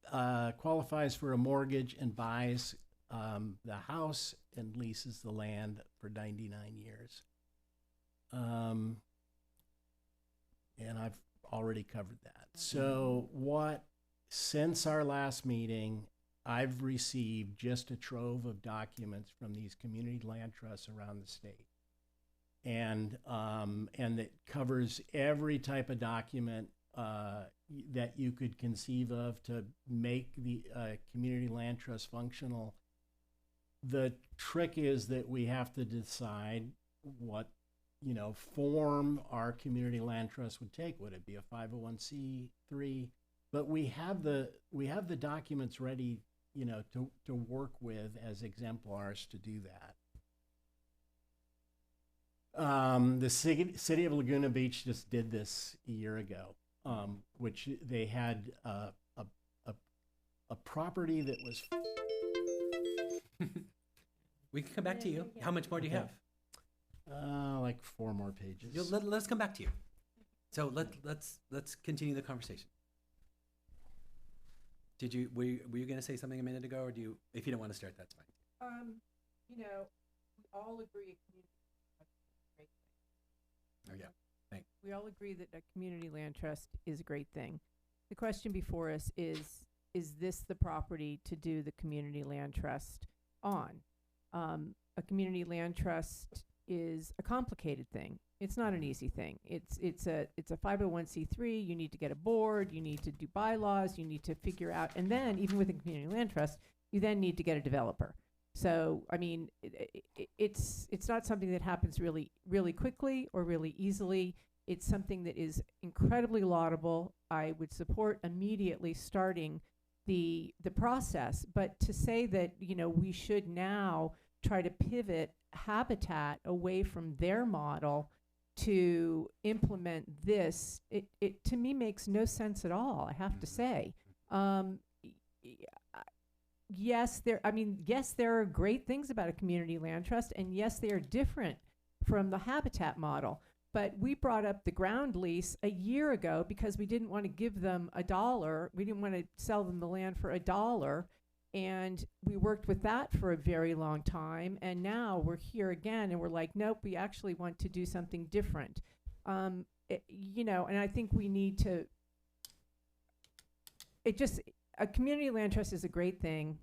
qualifies for a mortgage and buys the house and leases the land for 99 years. And I've already covered that. So since our last meeting, I've received just a trove of documents from these community land trusts around the state. And it covers every type of document that you could conceive of to make the community land trust functional. The trick is that we have to decide what form our community land trust would take. Would it be a 501c3? But we have the documents ready, to work with as exemplars to do that. The city of Laguna Beach just did this a year ago, which they had a property that was. We can come back to you. How much more do you have? Like 4 more pages. Let's come back to you. So let's continue the conversation. Were you going to say something a minute ago, or if you don't want to start, that's fine. We all agree. Oh yeah, thanks. We all agree that a community land trust is a great thing. The question before us is this the property to do the community land trust on? A community land trust is a complicated thing. It's not an easy thing. It's a 501c3. You need to get a board. You need to do bylaws. You need to figure out, and then even with a community land trust, you then need to get a developer. So I mean, it's not something that happens really quickly or really easily. It's something that is incredibly laudable. I would support immediately starting the process. But to say that we should now try to pivot Habitat away from their model to implement this, it to me makes no sense at all, I have to say. Yes, there are great things about a community land trust, and yes, they are different from the Habitat model. But we brought up the ground lease a year ago because we didn't want to give them $1. We didn't want to sell them the land for $1. And we worked with that for a very long time. And now we're here again and we're like, nope, we actually want to do something different. And I think we need to, a community land trust is a great thing.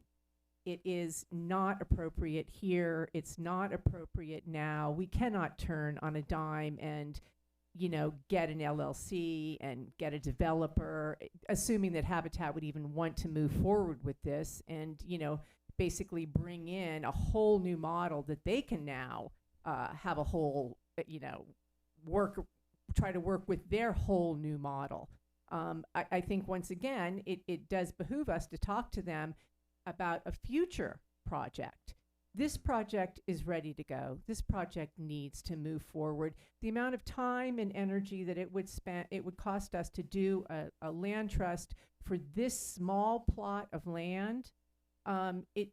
It is not appropriate here. It's not appropriate now. We cannot turn on a dime and, get an LLC and get a developer, assuming that Habitat would even want to move forward with this and, basically bring in a whole new model that they can now have a whole, try to work with their whole new model. I think once again, it does behoove us to talk to them about a future project. This project is ready to go. This project needs to move forward. The amount of time and energy that it would cost us to do a land trust for this small plot of land,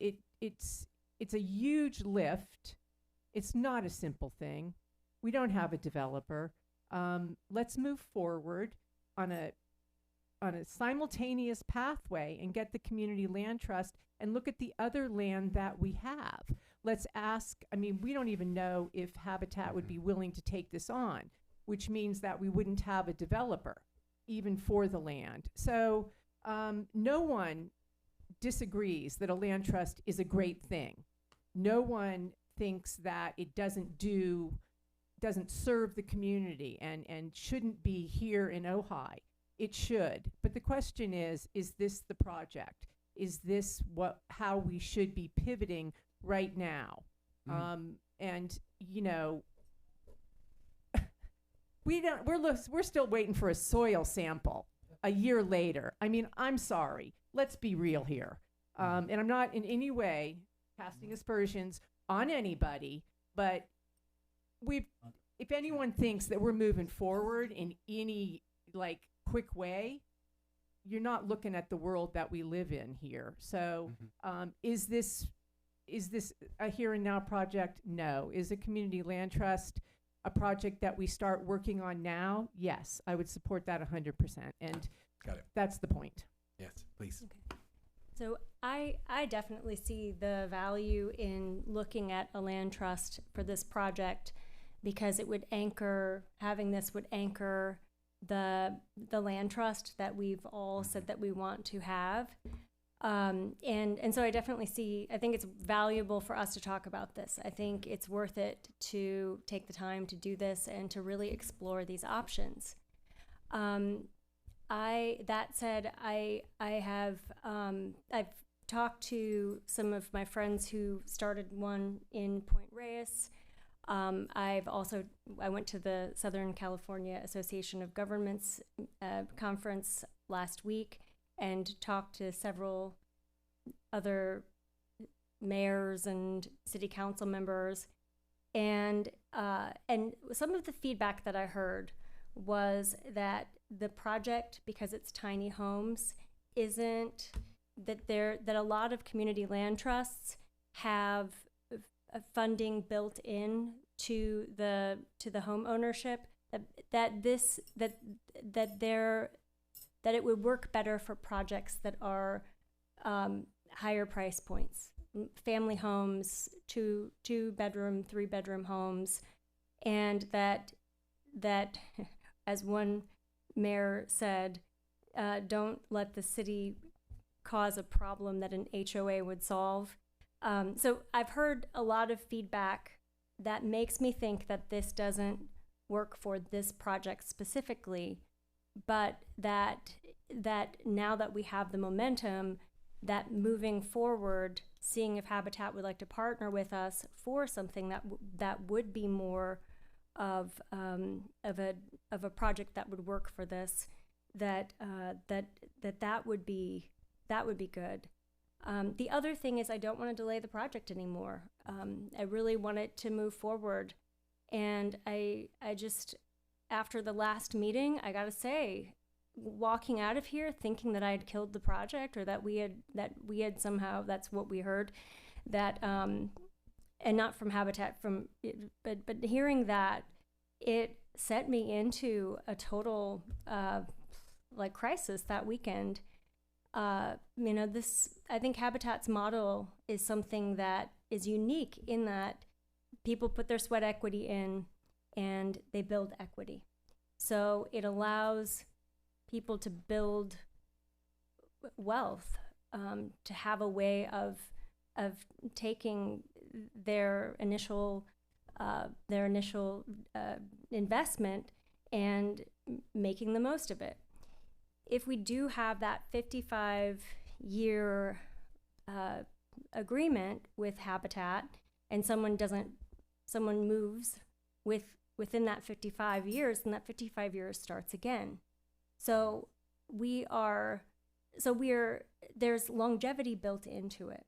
it's a huge lift. It's not a simple thing. We don't have a developer. Let's move forward on a simultaneous pathway and get the community land trust and look at the other land that we have. Let's ask, we don't even know if Habitat would be willing to take this on, which means that we wouldn't have a developer even for the land. So no one disagrees that a land trust is a great thing. No one thinks that it doesn't serve the community and shouldn't be here in Ojai. It should. But the question is this the project? Is this how we should be pivoting right now? And, you know, we're still waiting for a soil sample a year later. I mean, I'm sorry. Let's be real here. And I'm not in any way casting aspersions on anybody, but if anyone thinks that we're moving forward in any like quick way, you're not looking at the world that we live in here. So, is this a here and now project? No. Is a community land trust a project that we start working on now? Yes, I would support that 100%. And Got it. that's the point. Yes, please. Okay. So I definitely see the value in looking at a land trust for this project, because it would anchor, having this would anchor the land trust that we've all said that we want to have. And so I definitely see, I think it's valuable for us to talk about this. I think it's worth it to take the time to do this and to really explore these options. That said, I've talked to some of my friends who started one in Point Reyes. I went to the Southern California Association of Governments conference last week and talked to several other mayors and city council members. And some of the feedback that I heard was that the project, because it's tiny homes, isn't that a lot of community land trusts have funding built in to the home ownership, that it would work better for projects that are higher price points, family homes, two bedroom, 3-bedroom homes, and that as one mayor said, don't let the city cause a problem that an HOA would solve. So I've heard a lot of feedback that makes me think that this doesn't work for this project specifically, but that now that we have the momentum, that moving forward, seeing if Habitat would like to partner with us for something that would be more of a project that would work for this, that would be good. The other thing is, I don't want to delay the project anymore. I really want it to move forward, and I just, after the last meeting, I gotta say, walking out of here thinking that I had killed the project, or that we had somehow, that's what we heard, that and not from Habitat, but hearing that, it set me into a total crisis that weekend. I think Habitat's model is something that is unique in that people put their sweat equity in and they build equity. So it allows people to build wealth, to have a way of taking their initial investment and making the most of it. If we do have that 55-year agreement with Habitat, and someone moves within that 55 years, then that 55 years starts again. So there's longevity built into it.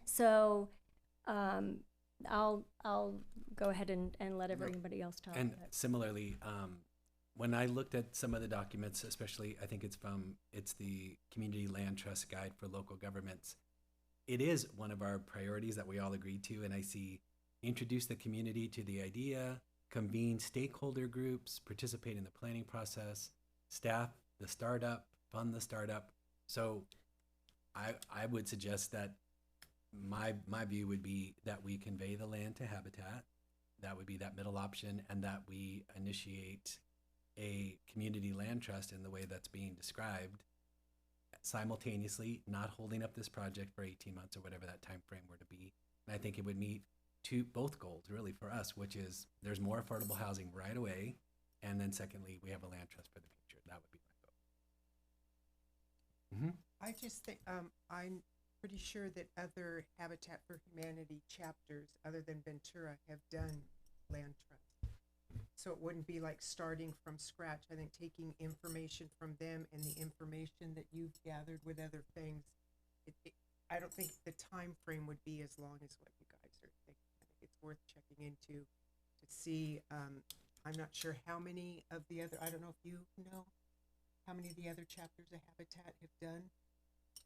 So I'll go ahead and let everybody else talk. And similarly, when I looked at some of the documents, especially, I think it's the Community Land Trust Guide for Local Governments. It is one of our priorities that we all agreed to, and I see introduce the community to the idea, convene stakeholder groups, participate in the planning process, staff the startup, fund the startup. So I would suggest that my view would be that we convey the land to Habitat. That would be that middle option, and that we initiate a community land trust in the way that's being described, simultaneously not holding up this project for 18 months or whatever that time frame were to be. And I think it would meet both goals really for us, which is there's more affordable housing right away, and then secondly, we have a land trust for the future. That would be my goal. I just think pretty sure that other Habitat for Humanity chapters, other than Ventura, have done land trust. So it wouldn't be like starting from scratch. I think taking information from them and the information that you've gathered with other things, I don't think the time frame would be as long as what you guys are thinking. I think it's worth checking into to see. I'm not sure how many of the other, I don't know if you know how many of the other chapters of Habitat have done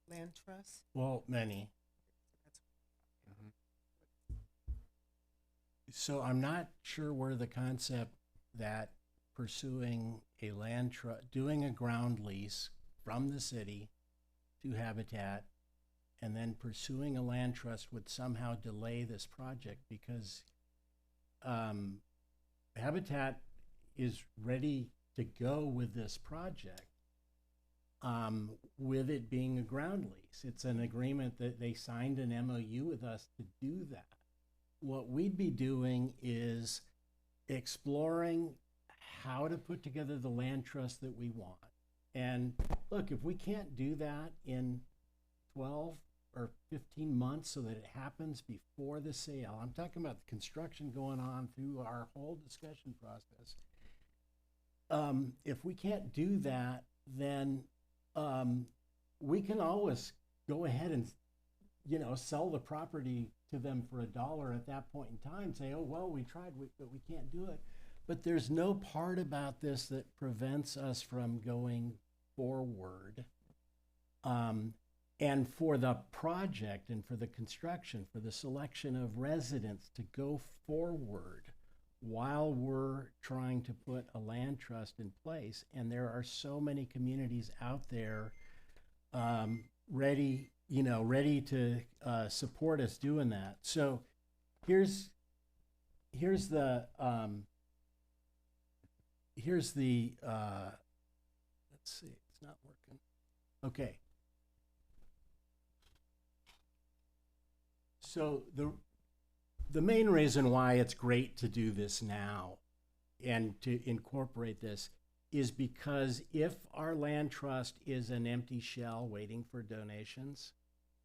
land trusts. Well, many. So I'm not sure where the concept that pursuing a land trust, doing a ground lease from the city to Habitat, and then pursuing a land trust would somehow delay this project, because Habitat is ready to go with this project, with it being a ground lease. It's an agreement that they signed an MOU with us to do that. What we'd be doing is exploring how to put together the land trust that we want. And look, if we can't do that in 12 or 15 months so that it happens before the sale, I'm talking about the construction going on through our whole discussion process. If we can't do that, then we can always go ahead and, sell the property to them for $1 at that point in time, say, oh, well, we tried, but we can't do it. But there's no part about this that prevents us from going forward. And for the project and for the construction, for the selection of residents to go forward while we're trying to put a land trust in place. And there are so many communities out there ready to support us doing that. So here's the let's see, it's not working. Okay. So the main reason why it's great to do this now and to incorporate this is because if our land trust is an empty shell waiting for donations,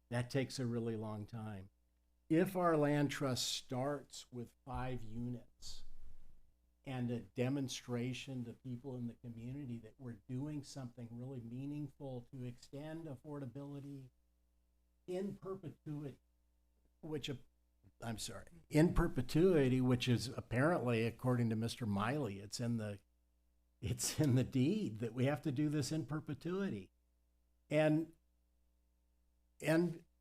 that takes a really long time. If our land trust starts with 5 units and a demonstration to people in the community that we're doing something really meaningful to extend affordability in perpetuity, in perpetuity, which is apparently, according to Mr. Miley, it's in the deed that we have to do this in perpetuity. And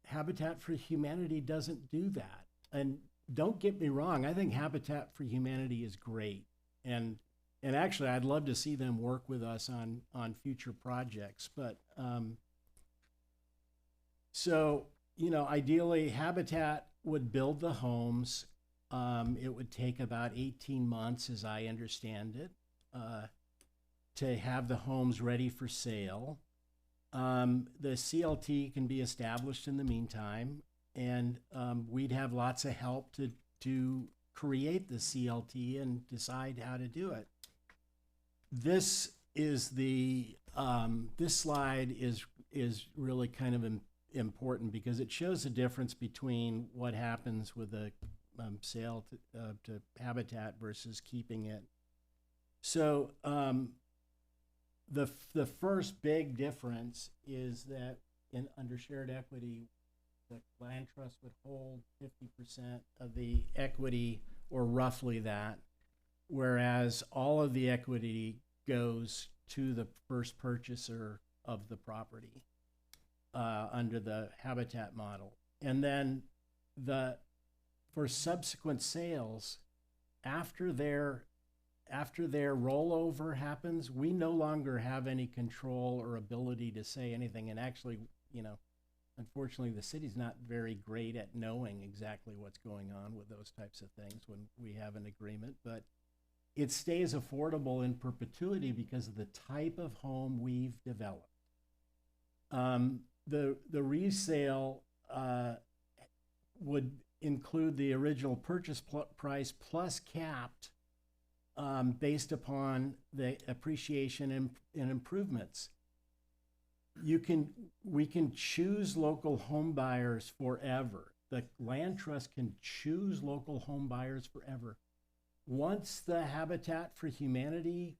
Habitat for Humanity doesn't do that. And don't get me wrong, I think Habitat for Humanity is great. And actually, I'd love to see them work with us on future projects. But so, ideally, Habitat would build the homes. It would take about 18 months, as I understand it, to have the homes ready for sale. The CLT can be established in the meantime, and we'd have lots of help to create the CLT and decide how to do it. This is this slide is really kind of important because it shows the difference between what happens with a sale to Habitat versus keeping it. So the first big difference is that under shared equity, the land trust would hold 50% of the equity, or roughly that, whereas all of the equity goes to the first purchaser of the property under the Habitat model. And then for subsequent sales, after their rollover happens, we no longer have any control or ability to say anything. And actually, unfortunately, the city's not very great at knowing exactly what's going on with those types of things when we have an agreement. But it stays affordable in perpetuity because of the type of home we've developed. The resale would include the original purchase price plus capped based upon the appreciation and improvements. we can choose local home buyers forever. The land trust can choose local home buyers forever. Once the Habitat for Humanity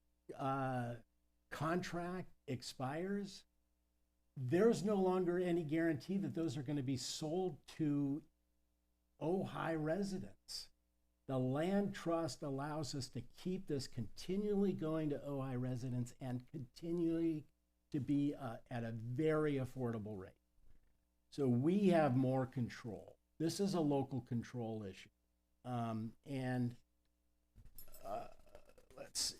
contract expires, there's no longer any guarantee that those are going to be sold to Ojai residents. The land trust allows us to keep this continually going to Ojai residents and continually to be at a very affordable rate. So we have more control. This is a local control issue. Let's see.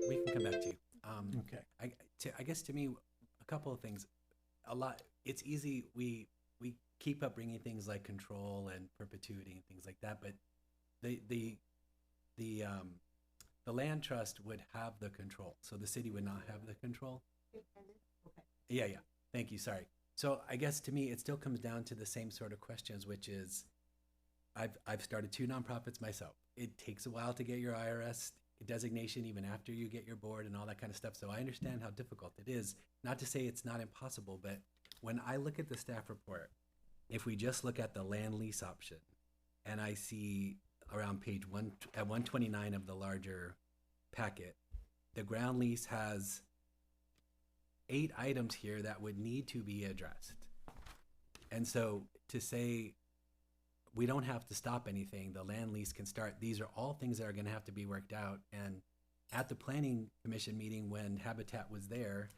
We can come back to you. Okay. I guess to me, a couple of things. It's easy. We keep up bringing things like control and perpetuity and things like that, but the land trust would have the control, so the city would not have the control. Yeah. Thank you. Sorry. So I guess to me, it still comes down to the same sort of questions, which is, I've started 2 nonprofits myself. It takes a while to get your IRS designation, even after you get your board and all that kind of stuff. So I understand how difficult it is. Not to say it's not impossible, but when I look at the staff report, if we just look at the land lease option, and I see around page 129 of the larger packet, the ground lease has 8 items here that would need to be addressed. And so to say we don't have to stop anything, the land lease can start, these are all things that are going to have to be worked out. And at the planning commission meeting, when Habitat was there,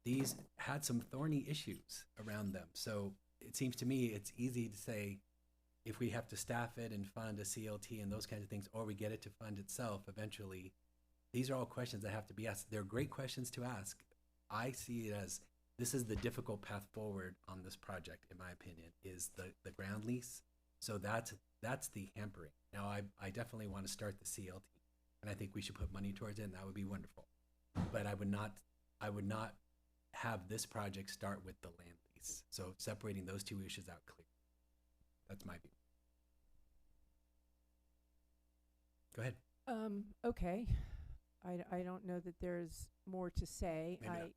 these had some thorny issues around them. So it seems to me it's easy to say, if we have to staff it and fund a CLT and those kinds of things, or we get it to fund itself eventually, these are all questions that have to be asked. They're great questions to ask. I see it as, this is the difficult path forward on this project, in my opinion, is the ground lease. So that's the hampering. Now, I definitely want to start the CLT, and I think we should put money towards it, and that would be wonderful. But I would not have this project start with the land lease. So separating those 2 issues out clear. That's my view. Go ahead. Okay. I don't know that there's more to say. Maybe not.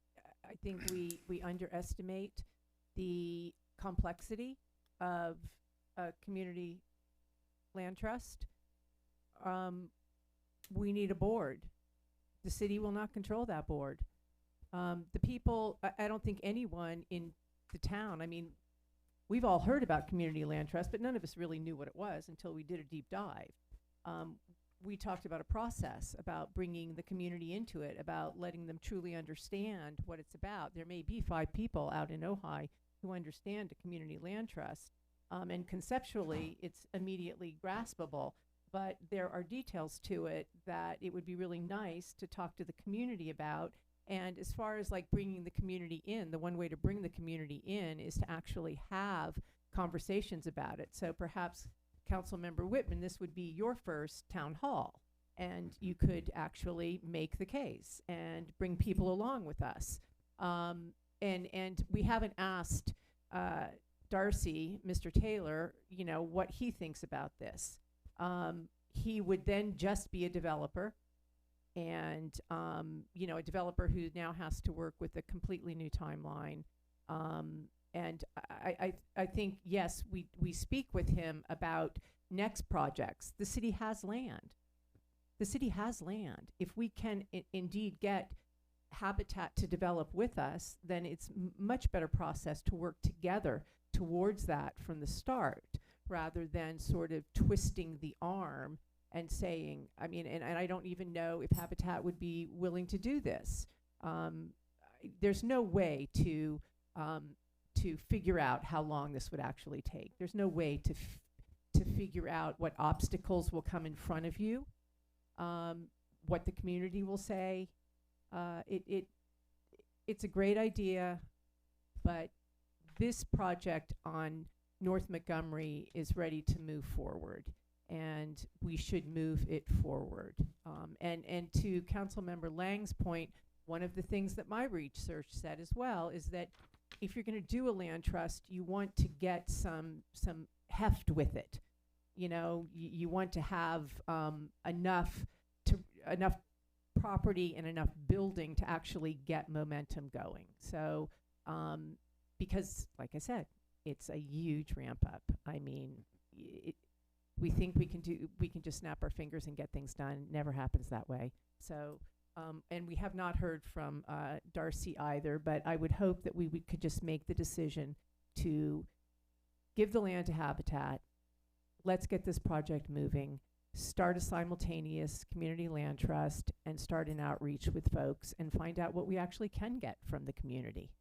I think we underestimate the complexity of a community land trust. We need a board. The city will not control that board. The people, I don't think anyone in the town, I mean, we've all heard about community land trust, but none of us really knew what it was until we did a deep dive. We talked about a process, about bringing the community into it, about letting them truly understand what it's about. There may be 5 people out in Ojai who understand a community land trust, and conceptually it's immediately graspable, but there are details to it that it would be really nice to talk to the community about. And as far as like bringing the community in, the one way to bring the community in is to actually have conversations about it. So perhaps Councilmember Whitman, this would be your first town hall, and you could actually make the case and bring people along with us. And we haven't asked Darcy, Mr. Taylor, you know, what he thinks about this. He would then just be a developer, and you know, a developer who now has to work with a completely new timeline. And I think, yes, we speak with him about next projects. The city has land. The city has land. If we can indeed get Habitat to develop with us, then it's much better process to work together towards that from the start, rather than sort of twisting the arm and saying, I mean, and I don't even know if Habitat would be willing to do this. There's no way to figure out how long this would actually take. There's no way to figure out what obstacles will come in front of you, what the community will say. It's a great idea, but this project on North Montgomery is ready to move forward, and we should move it forward. And to Councilmember Lang's point, one of the things that my research said as well is that if you're going to do a land trust, you want to get some heft with it. You know, you want to have enough property and enough building to actually get momentum going. So, because like I said, it's a huge ramp up. I mean, we think we can just snap our fingers and get things done. Never happens that way. So, and we have not heard from Darcy either, but I would hope that we could just make the decision to give the land to Habitat. Let's get this project moving, start a simultaneous community land trust, and start an outreach with folks and find out what we actually can get from the community.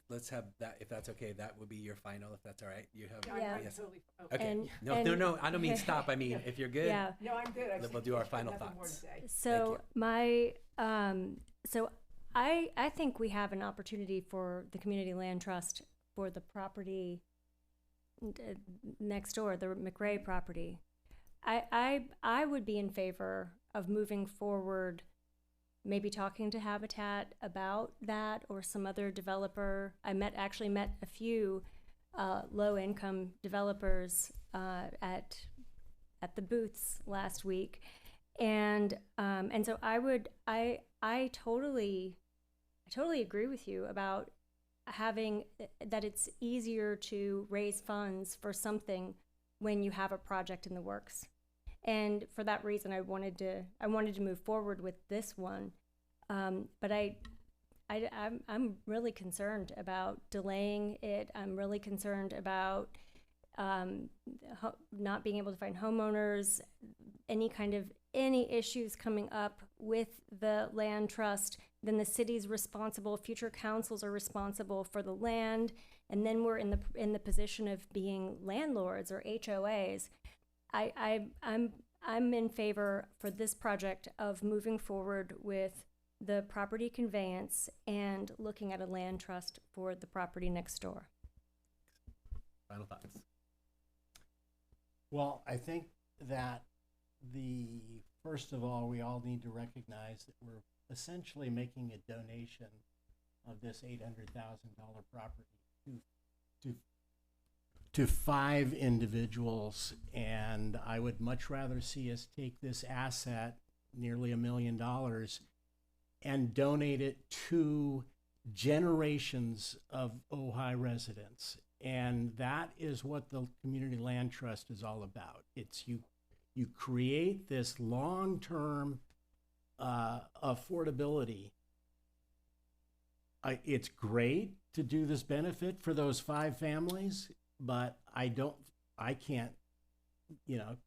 Let's have that, if that's okay. That would be your final, if that's all right. You have Yeah, yes. totally. Okay. No. I don't mean stop. I mean if you're good. Yeah. No, I'm good. We'll do our final thoughts. So so I think we have an opportunity for the community land trust for the property next door, the McRae property. I would be in favor of moving forward, maybe talking to Habitat about that or some other developer. I actually met a few low-income developers at the booths last week, and so I totally agree with you about having that. It's easier to raise funds for something when you have a project in the works. And for that reason, I wanted to move forward with this one, but I'm really concerned about delaying it. I'm really concerned about not being able to find homeowners, any issues coming up with the land trust. Then the city's responsible. Future councils are responsible for the land, and then we're in the position of being landlords or HOAs. I'm in favor for this project of moving forward with the property conveyance and looking at a land trust for the property next door. Final thoughts. Well, I think that first of all, we all need to recognize that we're essentially making a donation of this $800,000 property to 5 individuals, and I would much rather see us take this asset, nearly $1 million, and donate it to generations of Ojai residents. And that is what the Community Land Trust is all about. It's you create this long-term affordability. It's great to do this benefit for those 5 families, but I can't,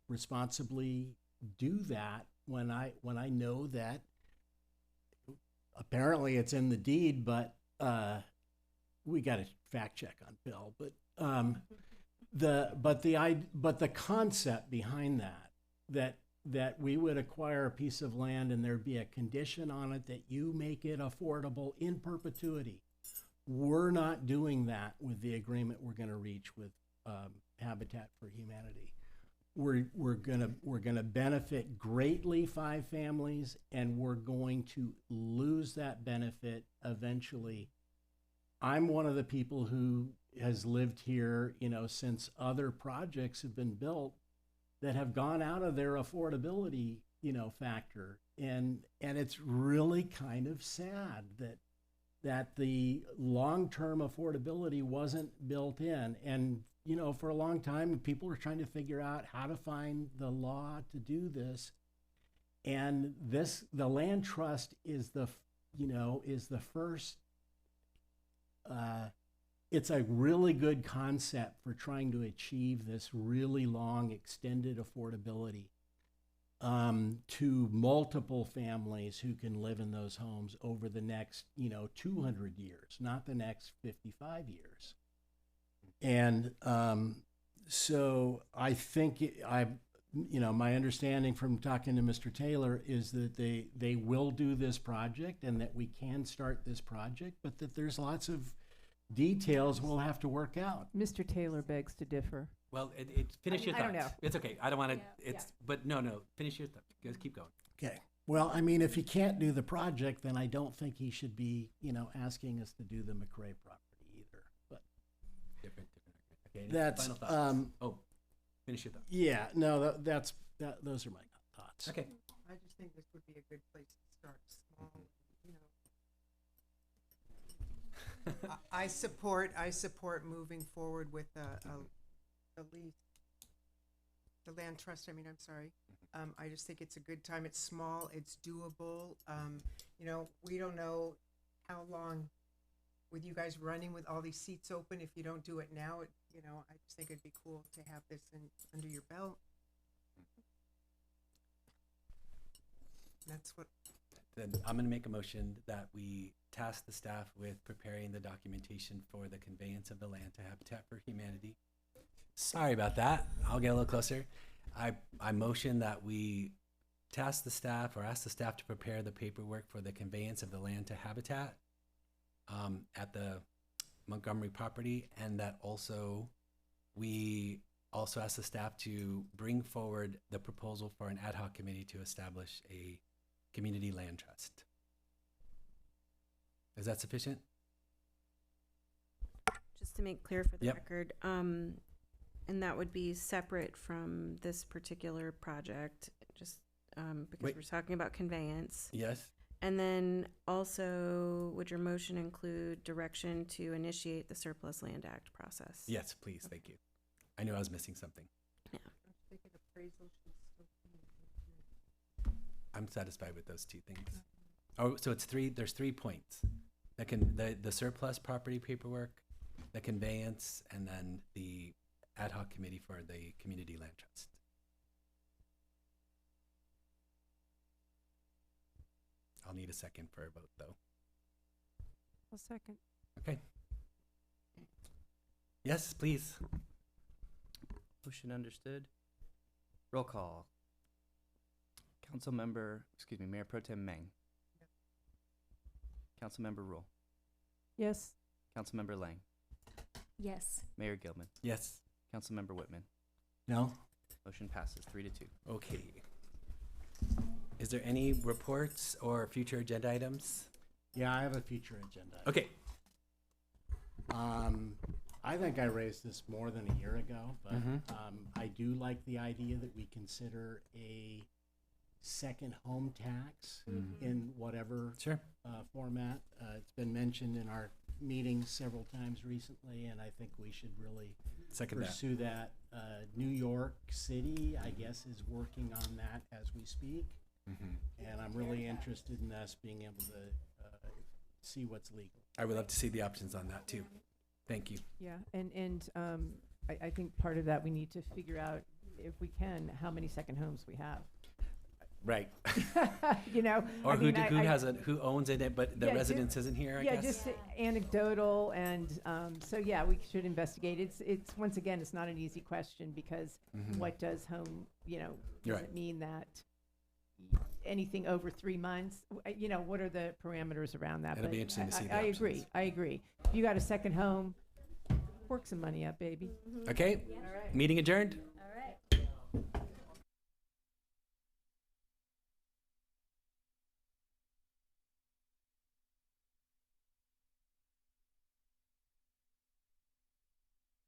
responsibly do that when I know that apparently it's in the deed, but we got to fact check on Bill. But the concept behind that we would acquire a piece of land and there'd be a condition on it that you make it affordable in perpetuity. We're not doing that with the agreement we're going to reach with Habitat for Humanity. We're gonna benefit greatly 5 families, and we're going to lose that benefit eventually. I'm one of the people who has lived here, since other projects have been built that have gone out of their affordability, factor, and it's really kind of sad that the long-term affordability wasn't built in. And for a long time, people were trying to figure out how to find the law to do this. And the land trust is the first. It's a really good concept for trying to achieve this really long, extended affordability to multiple families who can live in those homes over the next, 200 years, not the next 55 years. And so I think my understanding from talking to Mr. Taylor is that they will do this project and that we can start this project, but that there's lots of details we'll have to work out. Mr. Taylor begs to differ. Well, finish your thoughts. I don't know. It's okay. I don't want to. But no. Finish your thoughts. Guys, keep going. Okay. Well, if he can't do the project, then I don't think he should be, asking us to do the McRae property either. But different. Okay. That's final thoughts. Finish your thoughts. Yeah. No. Those are my thoughts. Okay. I just think this would be a good place to start I support moving forward with a lease. The land trust, I'm sorry. I just think it's a good time. It's small, it's doable. You know, we don't know how long with you guys running with all these seats open, if you don't do it now, you know, I just think it'd be cool to have this under your belt. That's what. Then I'm going to make a motion that we task the staff with preparing the documentation for the conveyance of the land to Habitat for Humanity. Sorry about that. I'll get a little closer. I motion that we task the staff or ask the staff to prepare the paperwork for the conveyance of the land to Habitat at the Montgomery property, and that also we also ask the staff to bring forward the proposal for an ad hoc committee to establish a community land trust. Is that sufficient? Just to make clear for the Yep. record, and that would be separate from this particular project, just because Wait. we're talking about conveyance. Yes. And then also, would your motion include direction to initiate the Surplus Land Act process? Yes, please. Thank you. I knew I was missing something. Yeah. I'm satisfied with those two things. Oh, so it's three. There's 3 points. The surplus property paperwork, the conveyance, and then the ad hoc committee for the community land trust. I'll need a second for a vote, though. I'll second. Okay. Yes, please. Motion understood. Roll call. Mayor Pro Tem Meng. Councilmember Rule. Yes. Councilmember Lang. Yes. Mayor Gilman. Yes. Councilmember Whitman. No. Motion passes 3-2. Okay. Is there any reports or future agenda items? Yeah, I have a future agenda. Okay. I think I raised this more than a year ago, but I do like the idea that we consider a second home tax in whatever format. It's been mentioned in our meetings several times recently, and I think we should really pursue that. New York City, I guess, is working on that as we speak, and I'm really interested in us being able to see what's legal. I would love to see the options on that too. Thank you. Yeah, and I think part of that we need to figure out, if we can, how many second homes we have. Right. You know, or who owns it, but the residence isn't here. I guess. Just anecdotal, and so yeah, we should investigate. It's once again, it's not an easy question, because what does home, does it mean that anything over 3 months? What are the parameters around that? It'll be interesting to see. I agree. If you got a second home, work some money up, baby. Okay. All right. Meeting adjourned.